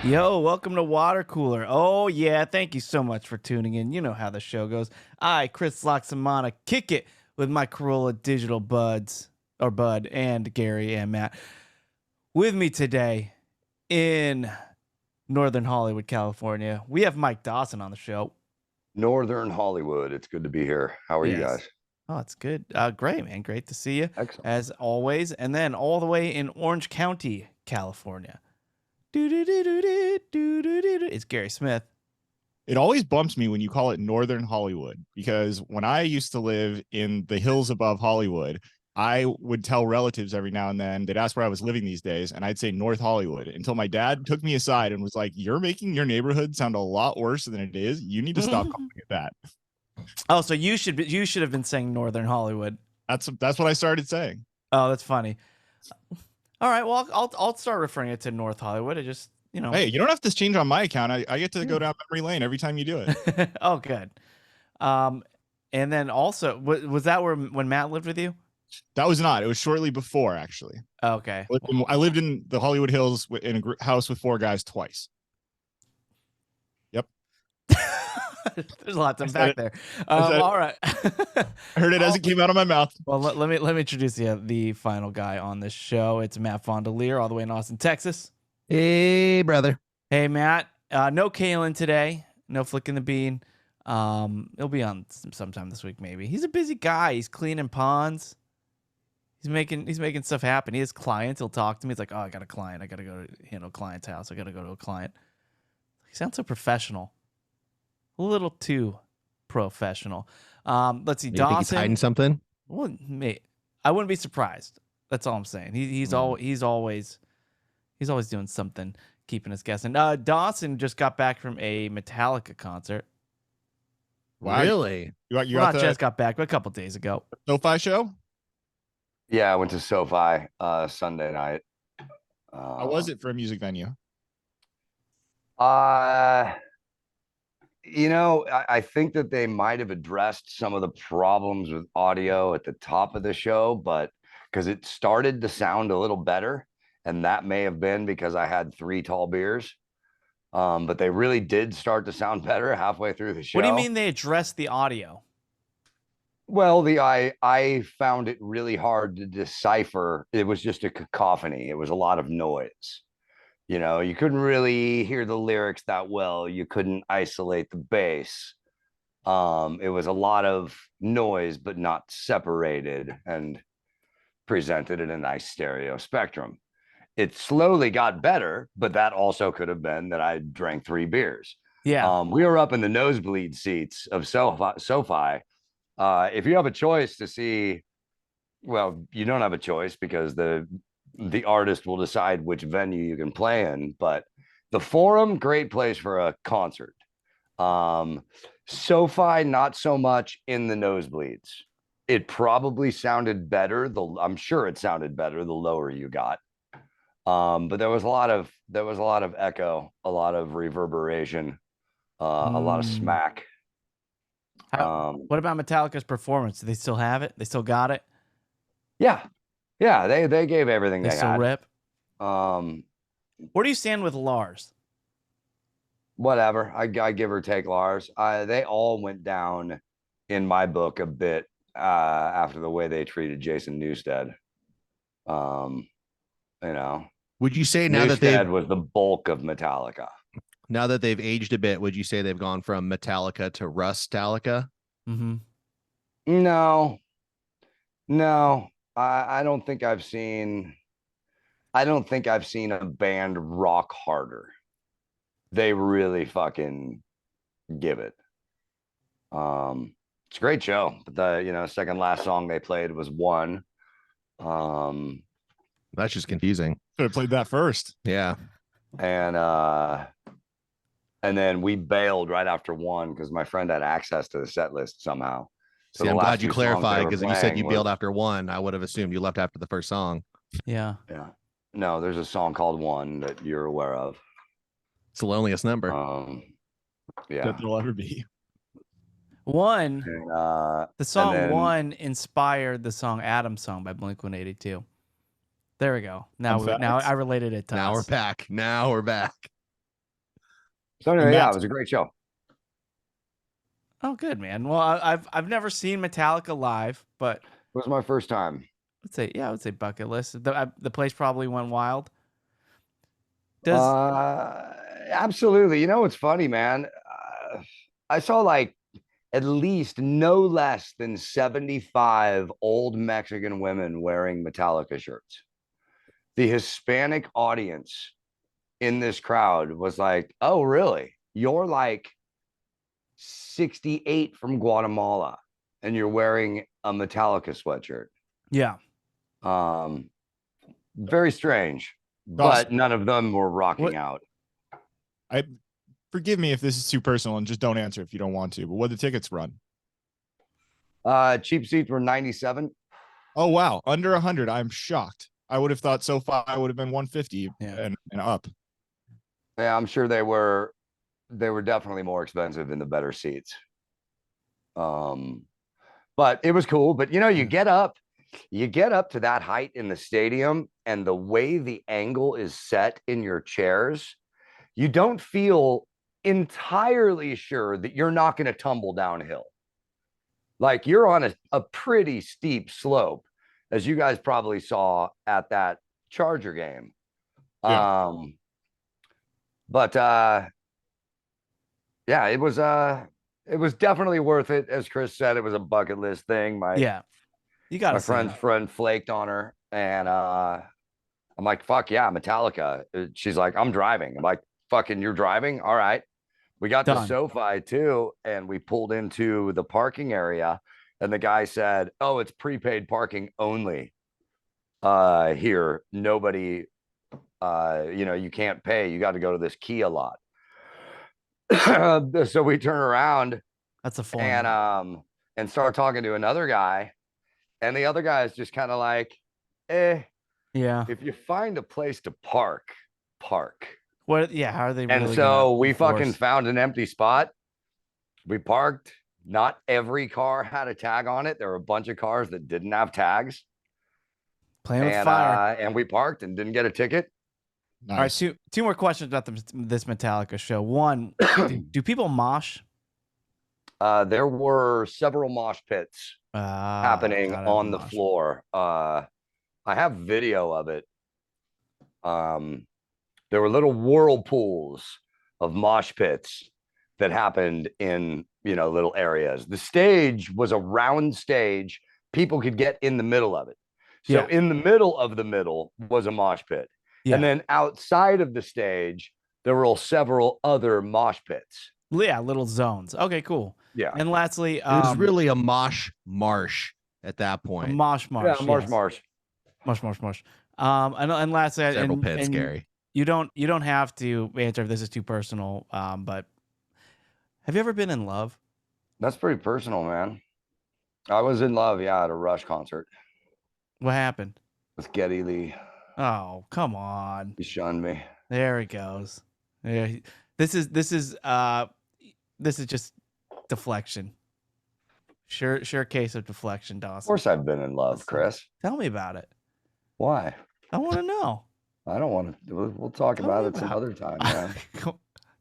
Yo, welcome to Watercooler. Oh, yeah, thank you so much for tuning in. You know how the show goes. I, Chris Loxamana, kick it with my Corolla Digital Buds, or Bud, and Gary and Matt. With me today in Northern Hollywood, California, we have Mike Dawson on the show. Northern Hollywood. It's good to be here. How are you Yes. guys? Oh, it's good. Great, man. Great to see you, Excellent. as always. And then all the way in Orange County, California. It's Gary Smith. It always bumps me when you call it Northern Hollywood, because when I used to live in the hills above Hollywood, I would tell relatives every now and then, they'd ask where I was living these days, and I'd say North Hollywood, until my dad took me aside and was like, "You're making your neighborhood sound a lot worse than it is. You need to stop calling it that." Oh, so you should have been saying Northern Hollywood. That's what I started saying. Oh, that's funny. All right, well, I'll start referring it to North Hollywood. I just, Hey, you don't have to change on my account. I get to go down memory lane every time you do it. Oh, good. And then also, was that when Matt lived with you? That was not. It was shortly before, actually. Okay. I lived in the Hollywood Hills in a house with 4 guys twice. Yep. There's a lot to unpack there. All right. I heard it as it came out of my mouth. Well, let me introduce you the final guy on this show. It's Matt Fondelier, all the way in Austin, Texas. Hey, brother. Hey, Matt. No Kalen today. No flicking the bean. He'll be on sometime this week, maybe. He's a busy guy. He's cleaning ponds. He's making stuff happen. He has clients. He'll talk to me. He's like, "Oh, I got a client. I got to go handle a client's house. I got to go to a client." He sounds so professional. A little too professional. Let's see. You Dawson. think he's hiding something? Well, mate, I wouldn't be surprised. That's all I'm saying. He's always doing something, keeping us guessing. Dawson just got back from a Metallica concert. Wow. Really? You Not just got back, but a couple days ago. SoFi show? Yeah, I went to SoFi Sunday night. How was it for a music venue? I think that they might have addressed some of the problems with audio at the top of the show, but because it started to sound a little better, and that may have been because I had 3 tall beers. But they really did start to sound better halfway through the show. What do you mean they addressed the audio? Well, I found it really hard to decipher. It was just a cacophony. It was a lot of noise. You couldn't really hear the lyrics that well. You couldn't isolate the bass. It was a lot of noise, but not separated and presented in a nice stereo spectrum. It slowly got better, but that also could have been that I drank 3 beers. Yeah. We were up in the nosebleed seats of SoFi. If you have a choice to see, well, you don't have a choice because the artist will decide which venue you can play in. But the Forum, great place for a concert. SoFi, not so much in the nosebleeds. It probably sounded better. I'm sure it sounded better the lower you got. But there was a lot of echo, a lot of reverberation, a lot of smack. What about Metallica's performance? Do they still have it? They still got it? Yeah. They gave everything they still had. Rip. Where do you stand with Lars? Whatever. I give or take Lars. They all went down in my book a bit after the way they treated Jason Newsted. Would you say now Newsted that was the bulk of Metallica? now that they've aged a bit, would you say they've gone from Metallica to Rust-talica? Mm-hmm. No. I don't think I've seen a band rock harder. They really fucking give it. It's a great show. But the second last song they played was One. That's just confusing. Should have played that first. Yeah. And then we bailed right after One because my friend had access to the set list somehow. So See, I'm glad you clarified, because if you said you bailed after One, I would have assumed you left after the first song. Yeah. No, there's a song called One that you're aware of. It's the loneliest number. Yeah. That there'll ever be. One. The song One inspired the song Adam's Song by Blink-182. There we go. Now I related it to Now us. we're back. So And anyway, yeah, it Matt, was a great show. Oh, good, man. Well, I've never seen Metallica live, but It was my first time. I would say bucket list. The place probably went wild. Does Absolutely. You know what's funny, man? I saw like at least no less than 75 old Mexican women wearing Metallica shirts. The Hispanic audience in this crowd was like, "Oh, really? You're like 68 from Guatemala and you're wearing a Metallica sweatshirt." yeah. Very strange, Dawson, but none of them were rocking What- out. I forgive me if this is too personal and just don't answer if you don't want to, but what the tickets run? Cheap seats were 97. Oh wow, under 100. I'm shocked. I would have thought SoFi would have been 150 Yeah. and up. Yeah, I'm sure they were definitely more expensive in the better seats. But it was cool. But you know, you get up to that height in the stadium, and the way the angle is set in your chairs, you don't feel entirely sure that you're not going to tumble downhill. Like you're on a pretty steep slope, as you guys probably saw at that Charger game. Yeah. But yeah, it was definitely worth it. As Chris said, it was a bucket list thing. Yeah. You got My to friend's friend flaked on her, and I'm like, fuck yeah, Metallica. She's like, I'm driving. I'm like, fucking, you're driving? All right. We got to Done. SoFi too, and we pulled into the parking area, and the guy said, "Oh, it's prepaid parking only. Here, nobody, you can't pay. You got to go to this Kia lot." So we turn around That's a form. and start talking to another guy, and the other guy is just kind of like, yeah. if you find a place to park. What? Yeah. How are they? And really so gonna we fucking enforce- found an empty spot. We parked. Not every car had a tag on it. There were a bunch of cars that didn't have tags. playing with fire. And we parked and didn't get a ticket. Nice. All right. Two more questions about this Metallica show. One, do people mosh? There were several mosh pits happening gotta have on the mosh. floor. I have video of it. There were little whirlpools of mosh pits that happened in, little areas. The stage was a round stage. People could get in the middle of it. So Yeah. in the middle of the middle was a mosh pit. Yeah. And then outside of the stage, there were several other mosh pits. Yeah, little zones. Okay, cool. Yeah. And lastly, It was really a mosh marsh at that a point. mosh. Yeah, marsh. Mosh. And lastly, Several and, pits, and Gary. you don't have to answer if this is too personal. But have you ever been in love? That's pretty personal, man. I was in love, at a Rush concert What happened? with Geddy Lee. Oh, come on. He shunned me. There he goes. Yeah, this is just deflection. Sure case of deflection, Dawson. Of course I've been in love, Chris. Tell me about it. Why? I want to know. I don't want to. We'll talk Tell about me it some about- other time, man.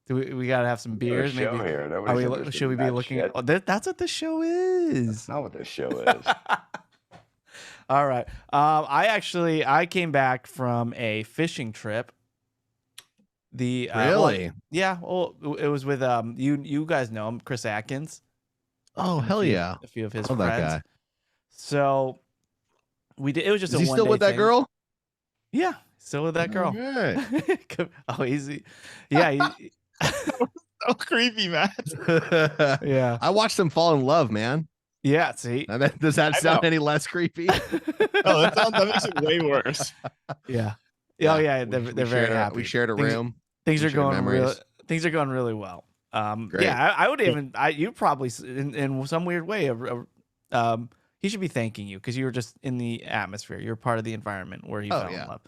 Do we gotta have some beers? Show Maybe. here. Are Nobody's we, interested should we in be that looking shit. at? Oh, that's what this show is. That's not what this show is. All right. I came back from a fishing trip. Really? Yeah. Well, it was with you guys know him, Chris Atkins. Oh, hell yeah. A few of his Love that friends. guy. So we did. It was just Is a he still one-day with that thing. girl? Yeah, still with that girl. Okay. Oh, easy. Yeah. So creepy, Matt. Yeah. I watched them fall in love, man. Yeah. See. Does that I sound know. any less creepy? Oh, that makes it way worse. Yeah. Oh yeah. They're We very shared happy. We shared a Things- room. Things We are shared going memories. things are going really well. Great. Yeah, I would even. You probably in some weird way. He should be thanking you because you were just in the atmosphere. You're part of the environment where he Oh, fell yeah. in love.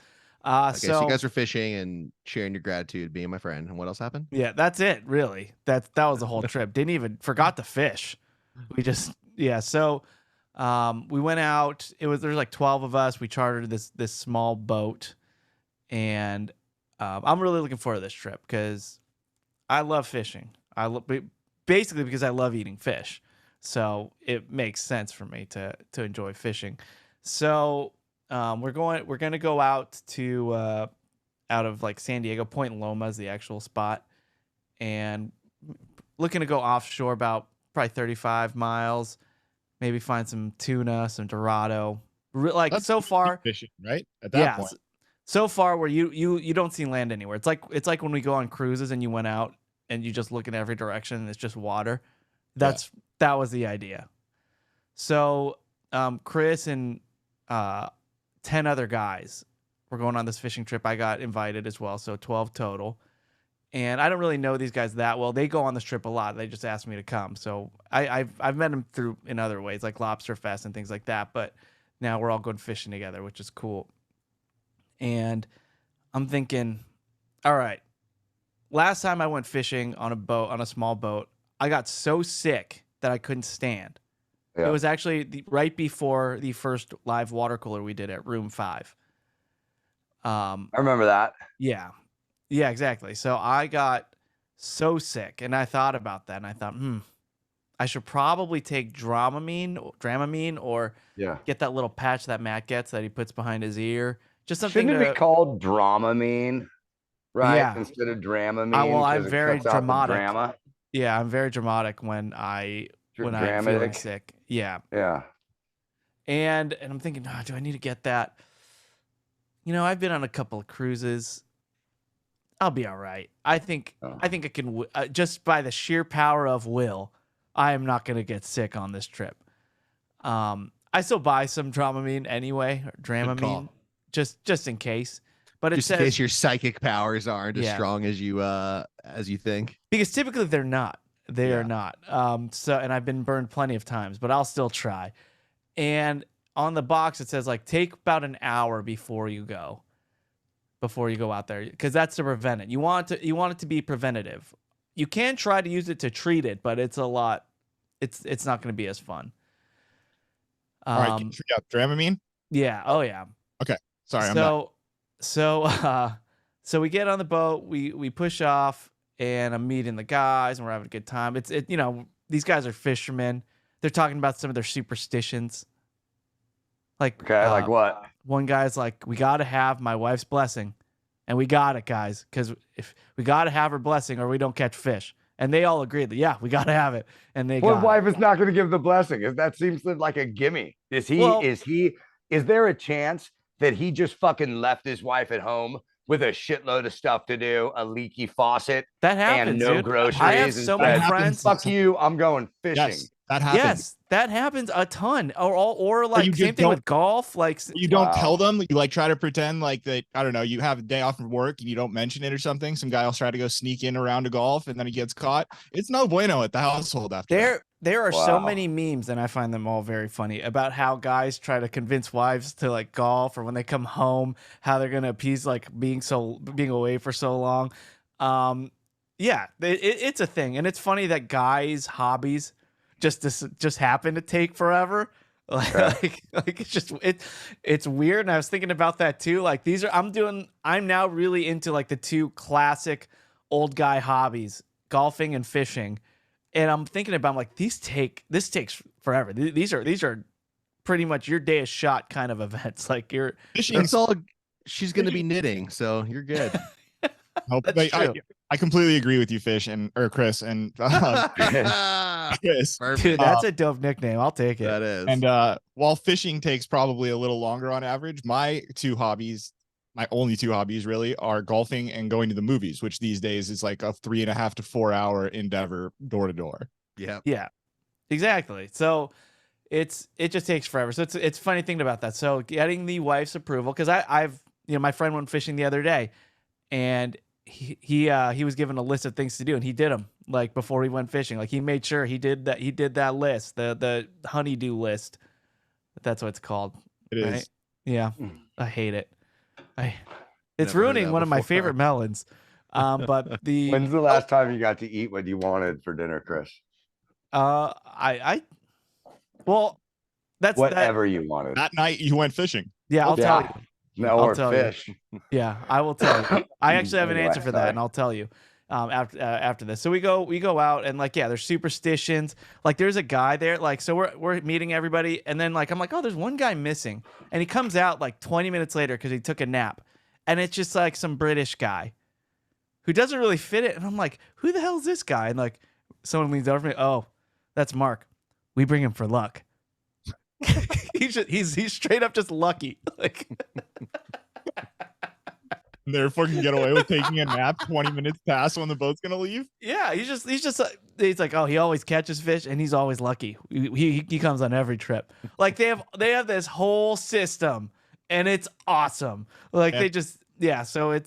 Okay, so So you guys were fishing and sharing your gratitude, being my friend. And what else happened? yeah, that's it. Really, that was the whole trip. Didn't even forgot to fish. We just So we went out. There's like 12 of us. We chartered this small boat, and I'm really looking forward to this trip because I love fishing. Basically because I love eating fish, so it makes sense for me to enjoy fishing. So we're gonna go out to out of like San Diego. Point Loma is the actual spot, and looking to go offshore about probably 35 miles. Maybe find some tuna, some Dorado. Like That's so far, fishing, right? At that yeah. point. So far, where you don't see land anywhere. It's like when we go on cruises and you went out and you just look in every direction and it's just water. That was the idea. So Chris and 10 other guys were going on this fishing trip. I got invited as well, so 12 total. And I don't really know these guys that well. They go on this trip a lot. They just asked me to come. So I've met them through in other ways, like Lobster Fest and things like that. But now we're all going fishing together, which is cool. And I'm thinking, all right, last time I went fishing on a small boat, I got so sick that I couldn't stand. Yeah. It was actually right before the first live water cooler we did at Room 5. I remember that. Yeah. Yeah, exactly. So I got so sick, and I thought about that, and I thought, I should probably take Dramamine, or get that little patch that Matt gets that he puts behind his ear. Just something. Shouldn't it be called Dramamine, right? Yeah. Instead of Dramamine. Well, I'm it very cuts out the dramatic. drama. Yeah, I'm very dramatic when I'm feeling sick. Yeah. Yeah. And I'm thinking, do I need to get that? I've been on a couple of cruises. I'll be all right. I think I can just by the sheer power of will, I am not going to get sick on this trip. I still buy some Dramamine anyway, or Dramamine, just in case. But just in case your psychic powers aren't as strong as you think. Because typically they're not. They are not. And I've been burned plenty of times, but I'll still try. And on the box it says like take about an hour before you go out there, because that's to prevent it. You want it to be preventative. You can try to use it to treat it, but it's a lot. It's not going to be as fun. All right, can you figure out Dramamine? Yeah. Oh yeah. Okay. Sorry. So we get on the boat. We push off, and I'm meeting the guys, and we're having a good time. These guys are fishermen. They're talking about some of their superstitions. Like like what? One guy's like, we got to have my wife's blessing. And we got it, guys, because if we got to have her blessing or we don't catch fish. And they all agreed that, yeah, we got to have it. And they What wife is not going to give the blessing? That seems like a gimme. Is there a chance that he just fucking left his wife at home with a shitload of stuff to do, a leaky faucet, that happens, and no dude. groceries? I have so many friends. Fuck you, I'm going fishing. Yes, that happens. Yes, that happens a ton. Or like same thing with golf. Like you don't tell them. You like try to pretend like that. I don't know. You have a day off from work and you don't mention it or something. Some guy will try to go sneak in around to golf and then he gets caught. It's no bueno at the household after that. There are so many memes, and I find them all very funny, about how guys try to convince wives to like golf, or when they come home, how they're gonna appease like being away for so long. It's a thing, and it's funny that guys' hobbies just happen to take forever. Like it's weird. And I was thinking about that too. Like I'm now really into like the two classic old guy hobbies, golfing and fishing. And I'm thinking about, like, this takes forever. These are pretty much your day is shot kind of events. Like she's going to be knitting, so you're good. I completely agree with you, Chris, and Chris. Dude, that's a dope nickname. I'll take it. That is. And while fishing takes probably a little longer on average, my only two hobbies really are golfing and going to the movies, which these days is like a 3.5 to 4 hour endeavor door to door. Yeah, exactly. So it just takes forever. So it's funny thinking about that. So getting the wife's approval, because I've my friend went fishing the other day, and he was given a list of things to do, and he did them like before he went fishing. Like he made sure he did that list, the honeydew list. That's what it's called. It is. Yeah, I hate it. It's ruining one of my favorite melons. But when's the last time you got to eat what you wanted for dinner, Chris? That's whatever you wanted. That night you went fishing. Yeah, I'll tell you. No, or fish. Yeah, I will tell you. I actually have an answer for that, and I'll tell you. after this. So we go out and like, yeah, there's superstitions. Like there's a guy there. Like, so we're meeting everybody. And then like, I'm like, oh, there's one guy missing. And he comes out like 20 minutes later because he took a nap. And it's just like some British guy who doesn't really fit it. And I'm like, who the hell is this guy? And like someone leans over to me. Oh, that's Mark. We bring him for luck. he's straight up just lucky. Like Therefore can get away with taking a nap 20 minutes past when the boat's gonna leave. yeah, he's like, oh, he always catches fish and he's always lucky. He comes on every trip. Like they have this whole system and it's awesome. Like Yeah. they just so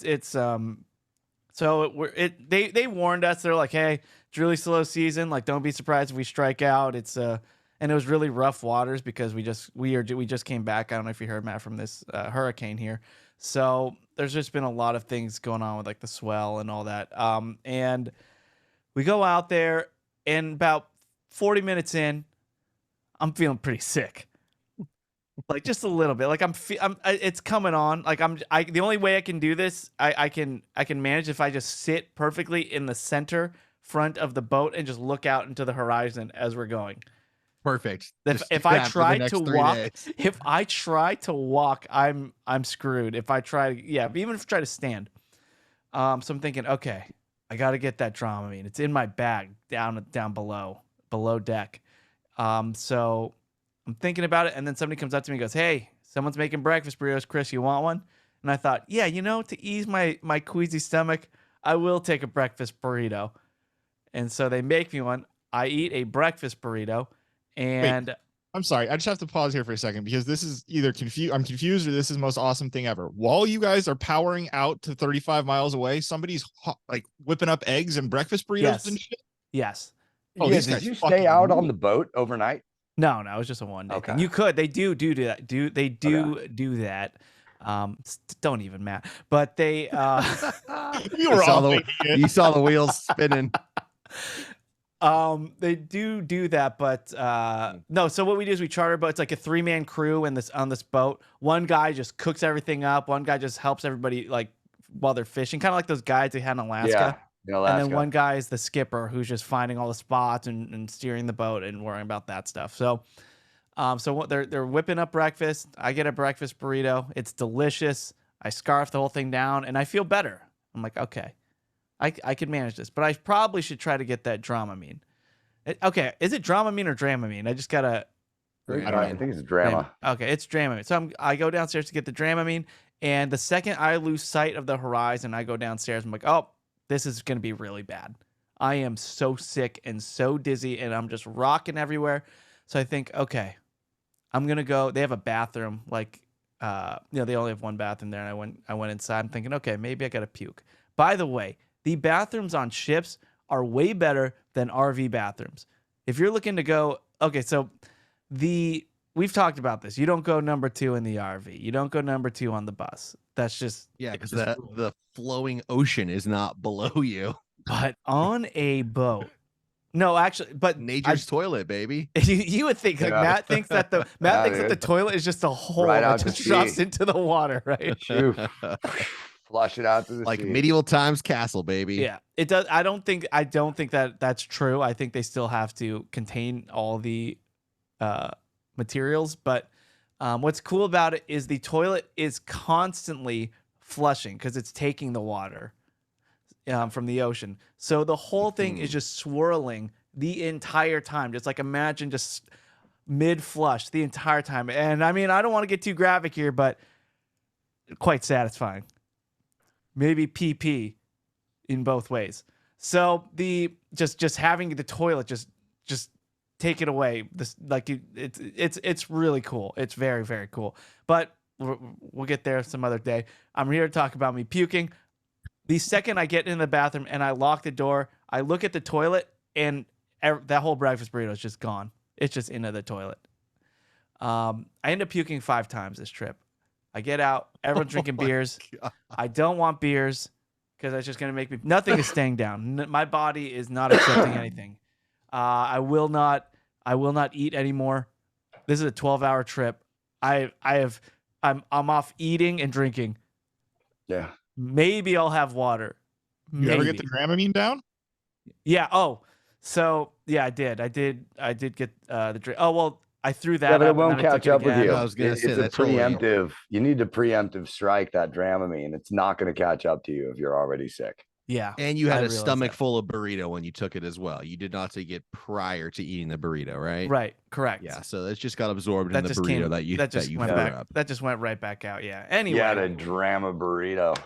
they warned us. They're like, hey, it's really slow season. Like don't be surprised if we strike out. It's and it was really rough waters because we just came back. I don't know if you heard, Matt, from this hurricane here. So there's just been a lot of things going on with like the swell and all that. And we go out there and about 40 minutes in, I'm feeling pretty sick. Like just a little bit. Like it's coming on. Like the only way I can do this, I can manage if I just sit perfectly in the center front of the boat and just look out into the horizon as we're going. Perfect. If I try to walk, if I try to walk, I'm screwed. If I try, even if I try to stand. So I'm thinking, okay, I got to get that Dramamine. It's in my bag down below deck. So I'm thinking about it, and then somebody comes up to me and goes, "Hey, someone's making breakfast burritos. Chris, you want one?" And I thought, yeah, to ease my queasy stomach, I will take a breakfast burrito. And so they make me one. I eat a breakfast burrito. And Wait, I'm sorry. I just have to pause here for a second because this is either I'm confused or this is the most awesome thing ever. While you guys are powering out to 35 miles away, somebody's like whipping up eggs and breakfast burritos and shit. Yes. Oh, yeah, these did guys you fucking stay out rule. on the boat overnight? No, it was just a one day Okay. thing. You could. They do that. Do that. Don't even, Matt. But they You were all thinking it. You saw the wheels spinning. They do that, but no. So what we do is we charter a boat. It's like a 3-man crew on this boat. One guy just cooks everything up. One guy just helps everybody like while they're fishing, kind of like those guides they had in Alaska. Yeah, Alaska. And then one guy is the skipper who's just finding all the spots and steering the boat and worrying about that stuff. So, what they're whipping up breakfast. I get a breakfast burrito. It's delicious. I scarf the whole thing down and I feel better. I'm like, okay. I can manage this, but I probably should try to get that Dramamine. Okay, is it Dramamine or Dramamine? I just gotta. I think it's drama. Okay, it's Dramamine. So I go downstairs to get the Dramamine, and the second I lose sight of the horizon, I go downstairs. I'm like, oh, this is gonna be really bad. I am so sick and so dizzy, and I'm just rocking everywhere. So I think, okay, I'm gonna go. They have a bathroom, like, they only have one bathroom there, and I went inside. I'm thinking, okay, maybe I gotta puke. By the way, the bathrooms on ships are way better than RV bathrooms. If you're looking to go, okay, so we've talked about this. You don't go number 2 in the RV. You don't go number 2 on the bus. That's just because the flowing ocean is not below you. But on a boat, no, actually, but nature's toilet, baby. You would think like Matt thinks that the toilet is just a hole that just drops into the water, right? Flush it out to the like sea. medieval times castle, baby. Yeah, it does. I don't think that that's true. I think they still have to contain all the materials. But what's cool about it is the toilet is constantly flushing because it's taking the water from the ocean. So the whole thing is just swirling the entire time. Just like imagine just mid-flush the entire time. And I mean, I don't want to get too graphic here, but quite satisfying. Maybe PP in both ways. So the just having the toilet just take it away. This like it's really cool. It's very, very cool. But we'll get there some other day. I'm here to talk about me puking. The second I get in the bathroom and I lock the door, I look at the toilet and that whole breakfast burrito is just gone. It's just into the toilet. I end up puking 5 times this trip. I get out, everyone's drinking beers. God. I don't want beers because that's just going to make me... Nothing is staying down. My body is not accepting anything. I will not eat anymore. This is a 12-hour trip. I'm off eating and drinking. Yeah. Maybe I'll have water. You ever get Maybe. the Dramamine down? Yeah. Oh, so yeah, I did get the. Oh well, I threw that Yeah, but it up and won't then I took catch it up with again. you. I was gonna say It's a that's totally- preemptive. You need to preemptive strike that Dramamine. It's not going to catch up to you if you're already sick. Yeah. And you I had a realized stomach that. full of burrito when you took it as well. You did not take it prior to eating the burrito, right? Right. Correct. Yeah. So it's just got absorbed That in the just burrito came. that you That just threw went back. up. That just went right back out. Yeah. Yeah, Anyway, the drama burrito.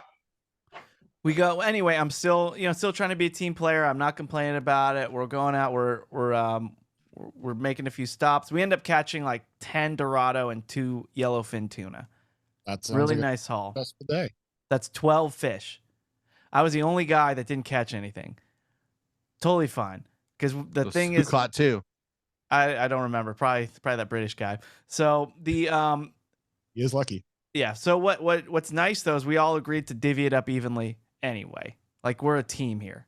we go. Anyway, I'm still trying to be a team player. I'm not complaining about it. We're going out. We're making a few stops. We end up catching like 10 Dorado and 2 yellowfin tuna. That sounds Really like a nice haul. successful day. That's 12 fish. I was the only guy that didn't catch anything. Totally fine. Because the So thing who is, caught two. I don't remember. Probably that British guy. So the He is lucky. yeah. So what's nice though is we all agreed to divvy it up evenly anyway. Like we're a team here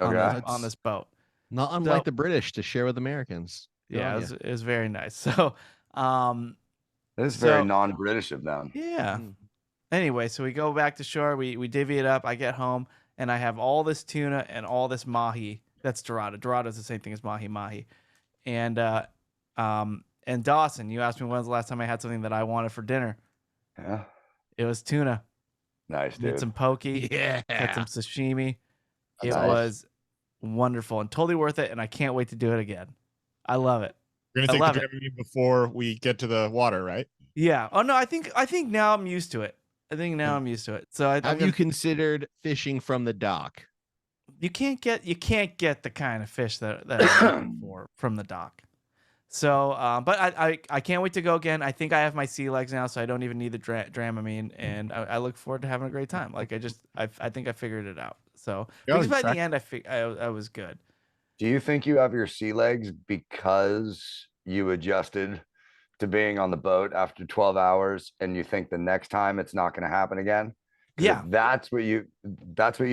Okay. on this boat. Not unlike So- the British to share with Americans. Good Yeah, on it was very nice. So This is very So- non-British of them. yeah. Mm. Anyway, so we go back to shore. We divvy it up. I get home and I have all this tuna and all this mahi. That's Dorado. Dorado is the same thing as mahi. And Dawson, you asked me when was the last time I had something that I wanted for dinner. Yeah. It was tuna. Nice, Did dude. some poke, Yeah. had some sashimi. It Nice. was wonderful and totally worth it. And I can't wait to do it again. I love it. We're I gonna love take it. the Dramamine before we get to the water, right? Yeah. Oh no, I think now I'm used to it. I think now I'm used to it. So Have you considered fishing from the dock? you can't get the kind of fish that I'm looking for from the dock. So, but I can't wait to go again. I think I have my sea legs now, so I don't even need the Dramamine, and I look forward to having a great time. Like I think I figured it out. So Yeah, because by the exactly. end I was good. Do you think you have your sea legs because you adjusted to being on the boat after 12 hours and you think the next time it's not going to happen again? 'Cause Yeah. if that's what you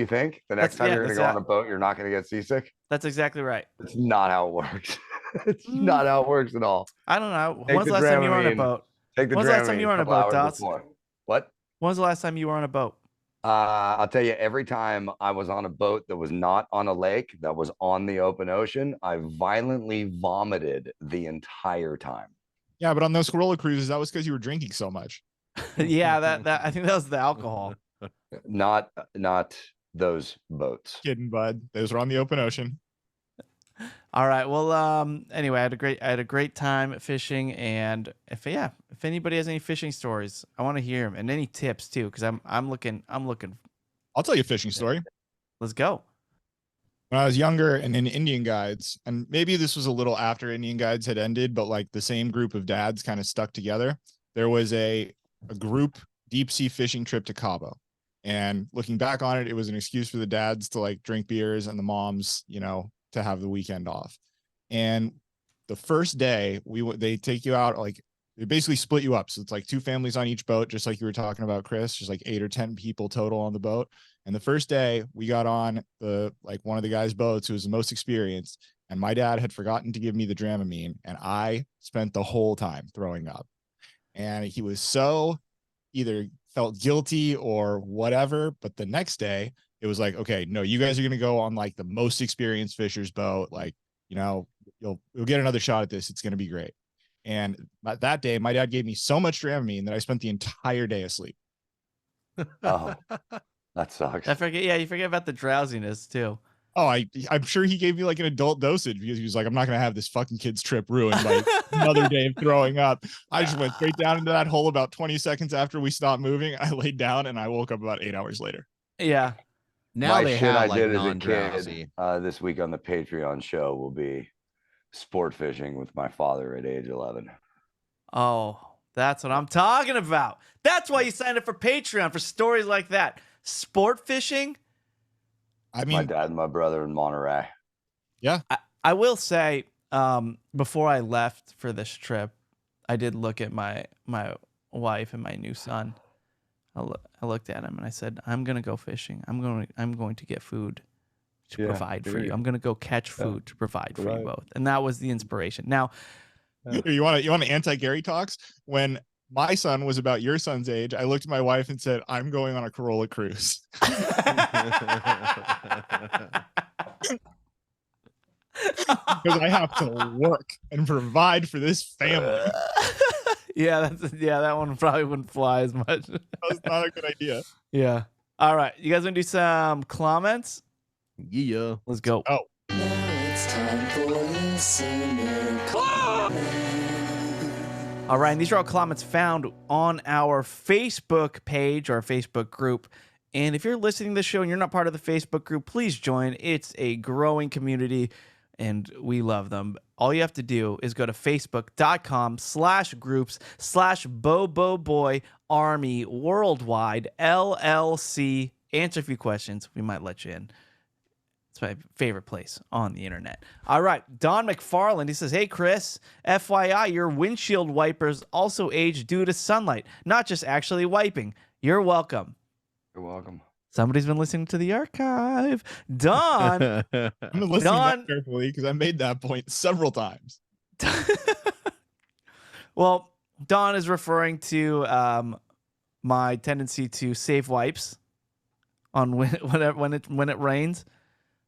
think the next time you're going to go on a boat, you're not going to get seasick. That's exactly right. That's not how it works. It's not how it works at all. I don't know. Take When's the the last time you were on a Dramamine. boat? Take the When's the last time Dramamine you were on a couple boat, hours Dots? before. What? When was the last time you were on a boat? I'll tell you, every time I was on a boat that was not on a lake, that was on the open ocean, I violently vomited the entire time. Yeah, but on those Corolla cruises, that was because you were drinking so much. Yeah, that I think that was the alcohol. Not those boats. Kidding, bud. Those were on the open ocean. All right. Well, anyway, I had a great time fishing, and if anybody has any fishing stories, I want to hear them, and any tips too, because I'm looking. I'll tell you a fishing story. Let's go. When I was younger and in Indian Guides, and maybe this was a little after Indian Guides had ended, but like the same group of dads kind of stuck together. There was a group deep sea fishing trip to Cabo. And looking back on it, it was an excuse for the dads to like drink beers and the moms, to have the weekend off. And the first day they take you out, like they basically split you up. So it's like 2 families on each boat, just like you were talking about, Chris, just like 8 or 10 people total on the boat. And the first day we got on one of the guys' boats who was the most experienced. And my dad had forgotten to give me the Dramamine. And I spent the whole time throwing up. And he was so either felt guilty or whatever. But the next day it was like, okay, no, you guys are going to go on like the most experienced fisher's boat. Like, you'll get another shot at this. It's going to be great. And that day, my dad gave me so much Dramamine that I spent the entire day asleep. Oh, that sucks. You forget about the drowsiness too. Oh, I'm sure he gave me like an adult dosage because he was like, I'm not going to have this fucking kid's trip ruined by another day of throwing up. I just went straight down into that hole about 20 seconds after we stopped moving. I laid down and I woke up about 8 hours later. Yeah. Now My they shit have I like did as a non-drowsy. kid this week on the Patreon show will be sport fishing with my father at age 11. Oh, that's what I'm talking about. That's why you signed up for Patreon, for stories like that. Sport fishing. I My mean, dad and my brother in Monterey. I will say, before I left for this trip, I did look at my wife and my new son. I looked at him and I said, "I'm gonna go fishing. I'm going to get food to provide for you. I'm gonna go catch food to provide for you both." And that was the inspiration. Now, you want an anti-Gary talks? When my son was about your son's age, I looked at my wife and said, I'm going on a Corolla cruise. Because I have to work and provide for this family. Yeah, that one probably wouldn't fly as much. That's not a good idea. Yeah. All right. You guys want to do some comments? Yeah. Let's go. Oh, Now it's time for listener All right. And these are all comments found on our Facebook page or Facebook group. And if you're listening to the show and you're not part of the Facebook group, please join. It's a growing community and we love them. All you have to do is go to facebook.com/groups/Bobo Army Worldwide LLC. Answer a few questions. We might let you in. It's my favorite place on the internet. All right. Don McFarland, he says, hey, Chris, FYI, your windshield wipers also age due to sunlight, not just actually wiping. You're welcome. You're welcome. Somebody's been listening to the archive. Don. I'm going to listen to that carefully because I made that point several times. Well, Don is referring to my tendency to save wipes on when it rains.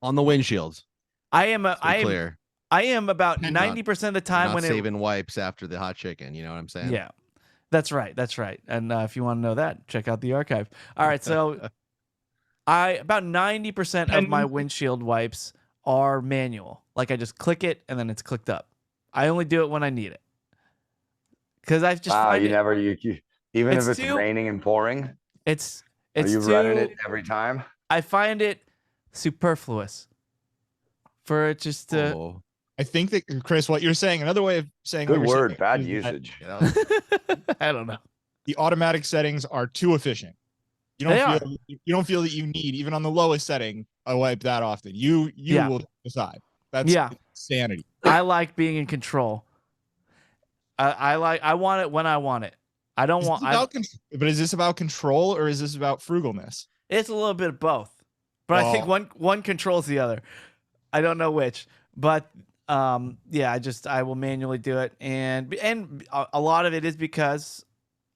On the windshields. I am Clear. I am about 90% of the time Not when saving wipes after the hot chicken. You know what I'm saying? Yeah, that's right. And if you want to know that, check out the archive. All right, so about 90% of my windshield wipes are manual. Like I just click it and then it's clicked up. I only do it when I need it. Because I just find you it, never even if it's too, raining and pouring. It's Are you too, running it every time? I find it superfluous for it just to. Oh. I think that, Chris, what you're saying, another way of saying Good what you're word, saying bad is usage. I don't know. the automatic settings are too efficient. You don't feel that you need, even on the lowest setting, a wipe that often. You will decide. That's insanity. I like being in control. I want it when I want it. I don't want. But is this about control or is this about frugalness? It's a little bit of both, but I think one controls the other. I don't know which, but I will manually do it, and a lot of it is because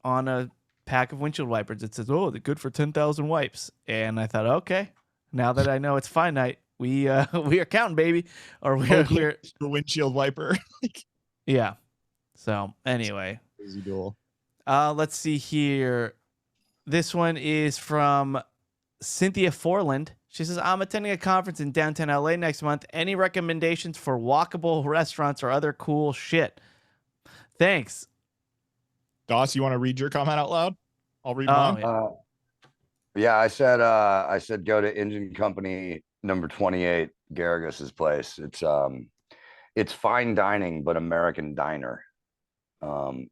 on a pack of windshield wipers it says, "Oh, they're good for 10,000 wipes," and I thought, okay, now that I know it's finite, we are counting, baby, or we're windshield wiper. Yeah. So anyway, crazy duel. Let's see here. This one is from Cynthia Forland. She says, I'm attending a conference in downtown LA next month. Any recommendations for walkable restaurants or other cool shit? Thanks. Doss, you want to read your comment out loud? I'll read mine. I said go to Engine Company number 28, Garagus's place. It's fine dining, but American diner.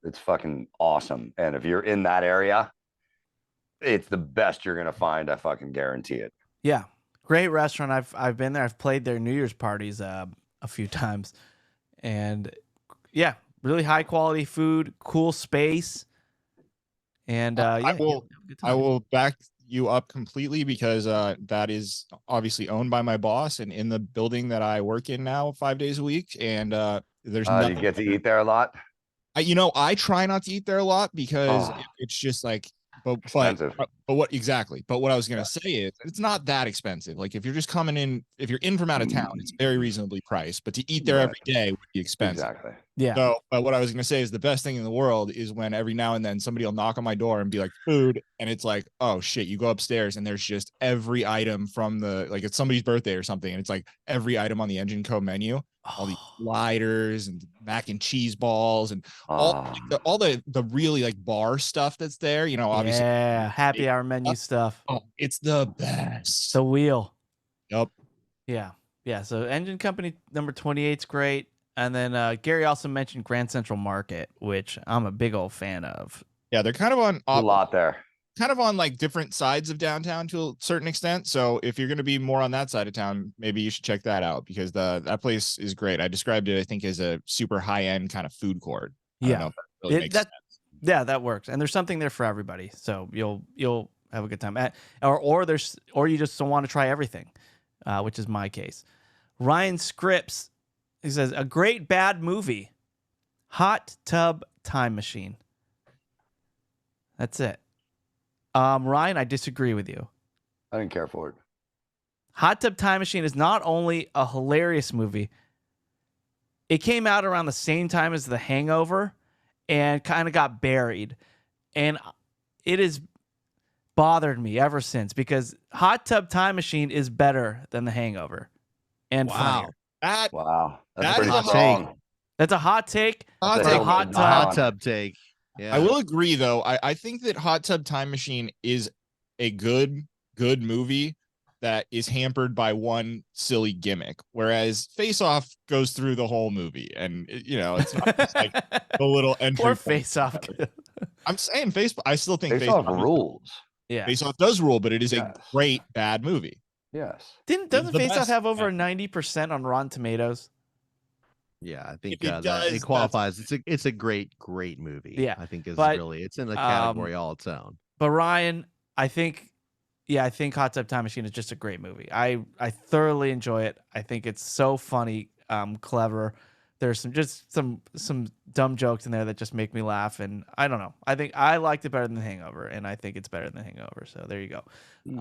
It's fucking awesome. And if you're in that area, it's the best you're gonna find. I fucking guarantee it. Yeah, great restaurant. I've been there. I've played their New Year's parties a few times, and yeah, really high quality food, cool space, and I will back you up completely because that is obviously owned by my boss and in the building that I work in now 5 days a week. And there's you get to eat there a lot. I try not to eat there a lot because it's just like, but what exactly? But what I was going to say is it's not that expensive. Like if you're just coming in, if you're in from out of town, it's very reasonably priced, but to eat there every day would be expensive. Exactly. Yeah. So what I was going to say is the best thing in the world is when every now and then somebody will knock on my door and be like food. And it's like, oh shit, you go upstairs and there's just every item from like it's somebody's birthday or something. And it's like every item on the Engine Co menu, all these sliders and mac and cheese balls and all the really like bar stuff that's there, obviously. Yeah. Happy hour menu stuff. Oh, it's the best. The wheel. Yep. Yeah. Yeah. So Engine Company number 28 is great. And then Gary also mentioned Grand Central Market, which I'm a big old fan of. Yeah, they're kind of on a lot there. Kind of on like different sides of downtown to a certain extent. So if you're going to be more on that side of town, maybe you should check that out because that place is great. I described it, I think, as a super high end kind of food court. I don't know if that really makes sense. Yeah, that works. And there's something there for everybody. So you'll have a good time. Or you just don't want to try everything, which is my case. Ryan Scripps, he says, a great bad movie, Hot Tub Time Machine. That's it. Ryan, I disagree with you. I didn't care for it. Hot Tub Time Machine is not only a hilarious movie, it came out around the same time as The Hangover and kind of got buried. And it has bothered me ever since because Hot Tub Time Machine is better than The Hangover and funnier. Wow, that's That pretty is a strong. That's a hot take. Hot That's for a a hot hot take. tub. Hot tub take. Yeah. I will agree, though. I think that Hot Tub Time Machine is a good movie that is hampered by one silly gimmick, whereas Face Off goes through the whole movie, and it's not just like the little entry. Poor point. Face Off. I'm saying I still think Face Off rules. Yeah. Face Off does rule, but it is a Yes. great bad movie. Yes. Doesn't the Face Off best have over bad 90% on Rotten Tomatoes? Yeah, I think If it that does, it qualifies. It's a great movie. Yeah, I think but, it's in a category all its own. But Ryan, I think Hot Tub Time Machine is just a great movie. I thoroughly enjoy it. I think it's so funny, clever. There's some dumb jokes in there that just make me laugh, and I don't know. I think I liked it better than The Hangover, and I think it's better than The Hangover. So there you go.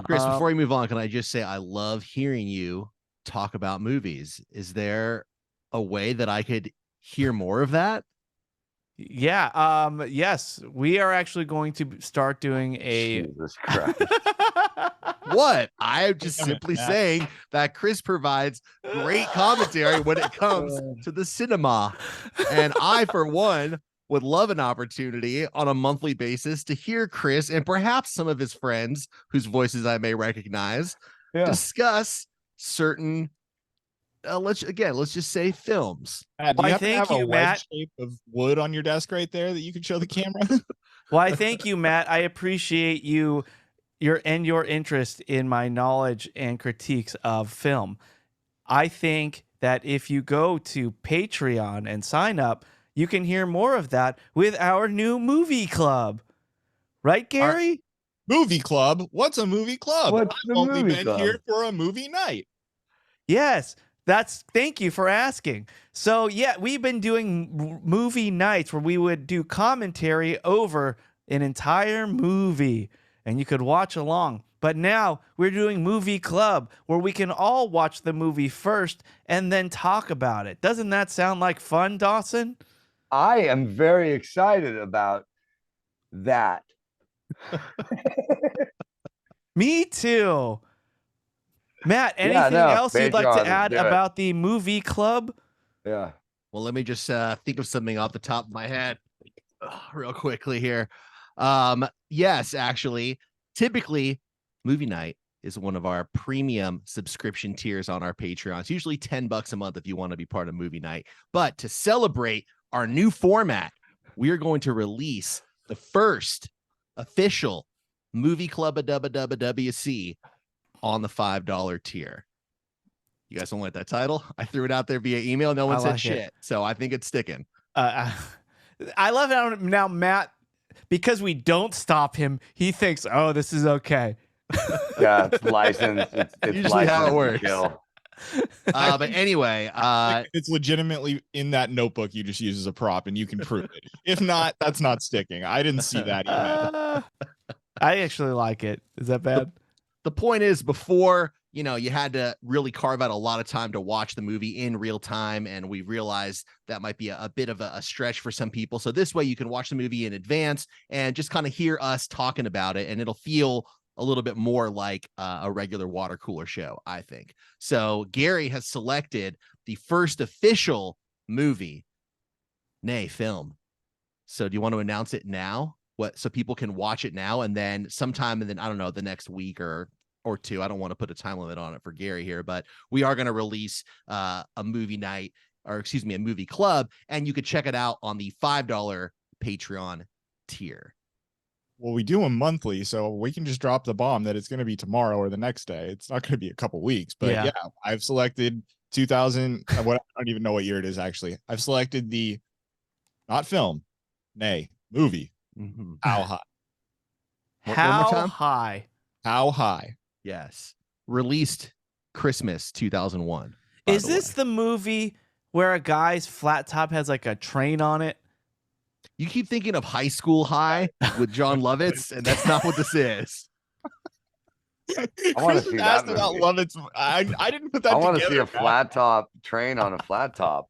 Chris, before we move on, can I just say I love hearing you talk about movies. Is there a way that I could hear more of that? Yeah. Yes, we are actually going to start doing a. Jesus Christ. What? I'm just Damn it, simply Matt. saying that Chris provides great commentary when it comes to the cinema. And I, for one, would love an opportunity on a monthly basis to hear Chris and perhaps some of his friends whose voices I may recognize discuss certain let's just say films. Matt, do Why, you happen to thank have a you, wedge Matt. shape of wood on your desk right there that you can show the camera? Why, thank you, Matt. I appreciate your interest in my knowledge and critiques of film. I think that if you go to Patreon and sign up, you can hear more of that with our new movie club. Right, Gary? Movie club? What's a movie club? What's I've the only movie been club? here for a movie night. Yes. Thank you for asking. So yeah, we've been doing movie nights where we would do commentary over an entire movie and you could watch along. But now we're doing movie club where we can all watch the movie first and then talk about it. Doesn't that sound like fun, Dawson? I am very excited about that. Me too. Matt, anything no, else you'd like Patreon, to let's add do it. about the movie club? Yeah. Well, let me just think of something off the top of my head real quickly here. Yes, actually, typically movie night is one of our premium subscription tiers on our Patreon. It's usually $10 a month if you want to be part of movie night. But to celebrate our new format, we are going to release the first official movie club of WC on the $5 tier. You guys don't like that title? I threw it out there via email. No one I said like shit. it. So I think it's sticking. I love how now Matt, because we don't stop him, he thinks, oh, this is okay. Yeah, it's licensed. It's Usually how it licensed to works. kill. But anyway, It's legitimately in that notebook you just use as a prop and you can prove it. If not, that's not sticking. I didn't see that email. I actually like it. Is that bad? the point is, before, you had to really carve out a lot of time to watch the movie in real time. And we realized that might be a bit of a stretch for some people. So this way you can watch the movie in advance and just kind of hear us talking about it. And it'll feel a little bit more like a regular water cooler show, I think. So Gary has selected the first official movie, film. So do you want to announce it now? So people can watch it now, and then sometime and then I don't know, the next week or two. I don't want to put a time limit on it for Gary here, but we are going to release a movie night, or excuse me, a movie club, and you could check it out on the $5 Patreon tier. Well, we do them monthly, so we can just drop the bomb that it's going to be tomorrow or the next day. It's not going to be a couple weeks, but yeah, I've selected 2000. I don't even know what year it is actually. I've selected the not film, movie. Mm-hmm. How high? One more time? High? How high? Yes. Released Christmas 2001. Is this the movie where a guy's flat top has like a train on it? You keep thinking of High School High with John Lovitz, and that's not what this is. I want to Chris see asked that about movie. Lovitz. I didn't put that I together. want to see a man. flat top train on a flat top.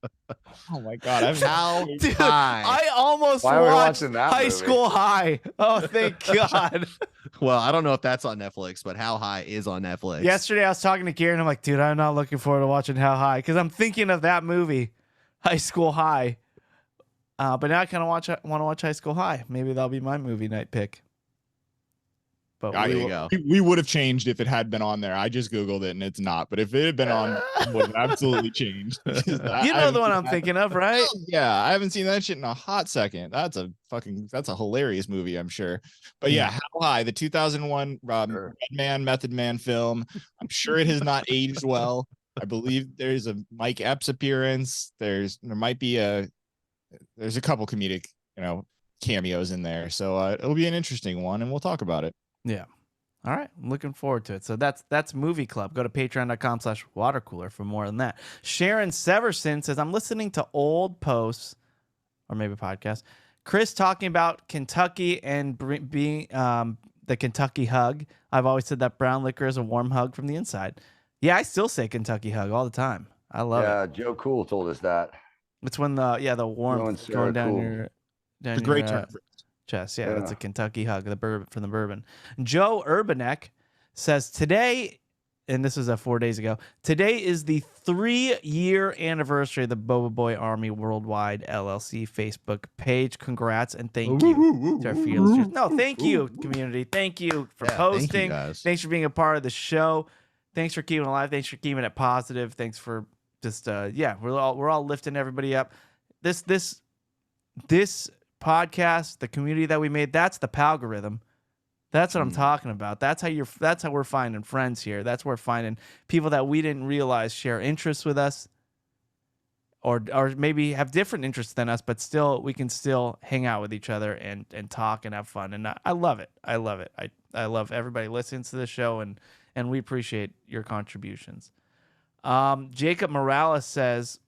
Oh my god! I've How Dude, high? I almost Why are we watched watching that High movie? School High. Oh, thank God. Well, I don't know if that's on Netflix, but How High is on Netflix. Yesterday, I was talking to Gary, and I'm like, dude, I'm not looking forward to watching How High because I'm thinking of that movie, High School High. But now I kind of want to watch High School High. Maybe that'll be my movie night pick. But I- There you go. we would have changed if it had been on there. I just googled it and it's not. But if it had been on, it would have absolutely changed. you know the one I'm thinking of, right? Yeah, I haven't seen that shit in a hot second. That's a hilarious movie, I'm sure. But yeah, How High, the 2001 Sure. Redman Method Man film. I'm sure it has not aged well. I believe there's a Mike Epps appearance. There's a couple comedic, cameos in there. So it'll be an interesting one, and we'll talk about it. Yeah. All right. I'm looking forward to it. So that's Movie Club. Go to patreon.com/watercooler for more than that. Sharon Severson says, I'm listening to old posts or maybe podcasts. Chris talking about Kentucky and being the Kentucky hug. I've always said that brown liquor is a warm hug from the inside. Yeah, I still say Kentucky hug all the time. I love it. Yeah, Joe Cool told us that. It's when the warmth Joe and Sarah going down Cool. your It's a great term for it. chest. Yeah, that's Yeah. a Kentucky hug, the bourbon from the bourbon. Joe Urbanek says today, and this is 4 days ago, today is the 3-year anniversary of the Boba Boy Army Worldwide LLC Facebook page. Congrats and thank you to our fearless. No, thank you, community. Thank you for Yeah, thank you, posting. guys. Thanks for being a part of the show. Thanks for keeping it alive. Thanks for keeping it positive. Thanks for just we're all lifting everybody up. This podcast, the community that we made, that's the palgorithm. That's what I'm talking about. That's how we're finding friends here. That's where we're finding people that we didn't realize share interests with us, or maybe have different interests than us, but still we can still hang out with each other and talk and have fun. And I love it. I love it. I love everybody listening to the show, and we appreciate your contributions. Jacob Morales says,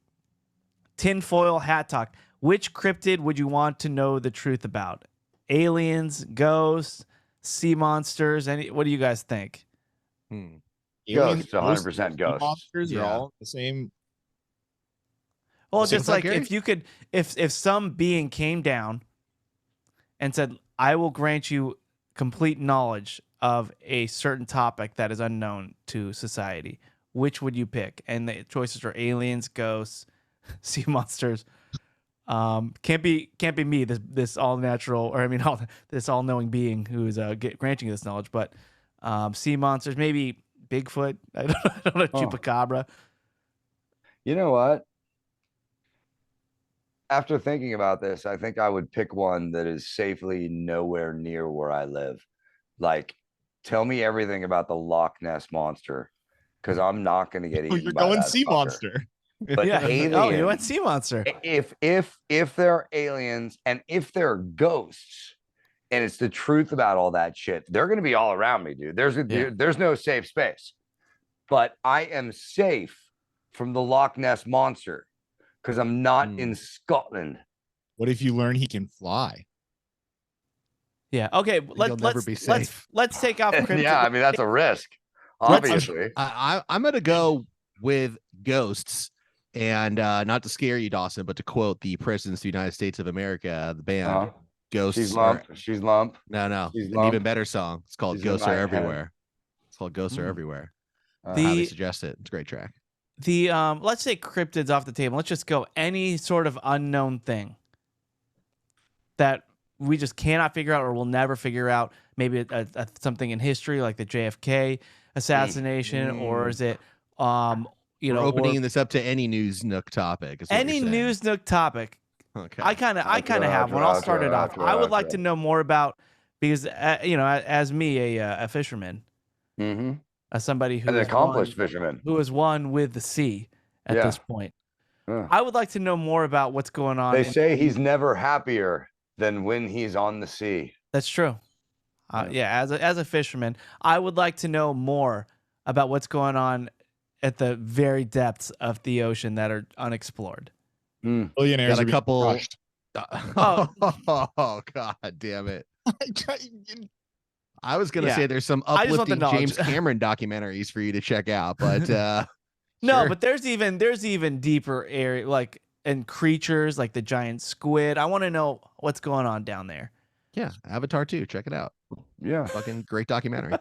tinfoil hat talk. Which cryptid would you want to know the truth about? Aliens, ghosts, sea monsters? What do you guys think? Ghosts, 100% ghosts. Monsters are Yeah. all the same. Well, Same just thought, like Gary? if you could, if some being came down and said, I will grant you complete knowledge of a certain topic that is unknown to society, which would you pick? And the choices are aliens, ghosts, sea monsters. Can't be me, this all natural, or I mean, this all knowing being who is granting you this knowledge. But sea monsters, maybe Bigfoot. I don't know, chupacabra. You know what? After thinking about this, I think I would pick one that is safely nowhere near where I live. Like, tell me everything about the Loch Ness monster, because I'm not going to get eaten You're by going that sea fucker. monster. But Yeah. aliens, Oh, you went sea monster. if they're aliens and if they're ghosts, and it's the truth about all that shit, they're going to be all around me, dude. There's no safe space. But I am safe from the Loch Ness monster because I'm not in Scotland. What if you learn he can fly? Yeah. Okay. you'll never be safe. Let's take off cryptid. Yeah, I mean that's a risk, obviously. I'm gonna go with ghosts, and not to scare you, Dawson, but to quote the Presidents of the United States of America, the band Uh-huh. Ghosts. She's are- lump. She's lump. No, She's an lump. even better song. It's called She's in Ghosts Are my head. Everywhere. It's called Ghosts Are Everywhere. I The- highly suggest it. It's a great track. The let's say cryptids off the table. Let's just go any sort of unknown thing that we just cannot figure out or will never figure out. Maybe something in history like the JFK assassination, or is it We're or opening this up to any news nook topic. is what any you're saying. news nook topic? Okay. I kind of have one. I'll start it off. I would like to know more about, because as me, a fisherman, Mm-hmm. as somebody who An has accomplished won, fisherman. who has won with the sea at Yeah. this point. Yeah. I would like to know more about what's going on. They say he's never happier than when he's on the sea. That's true. Yeah, as a fisherman, I would like to know more about what's going on at the very depths of the ocean that are unexplored. Billionaires Got a are being couple- crushed. Oh. Oh, God damn it. I was going to Yeah. say there's some I just want the uplifting knowledge. James Cameron documentaries for you to check out, but No, sure. but there's even deeper area, like, and creatures like the giant squid. I want to know what's going on down there. Yeah, Avatar 2, check it out. Yeah. Fucking great documentary.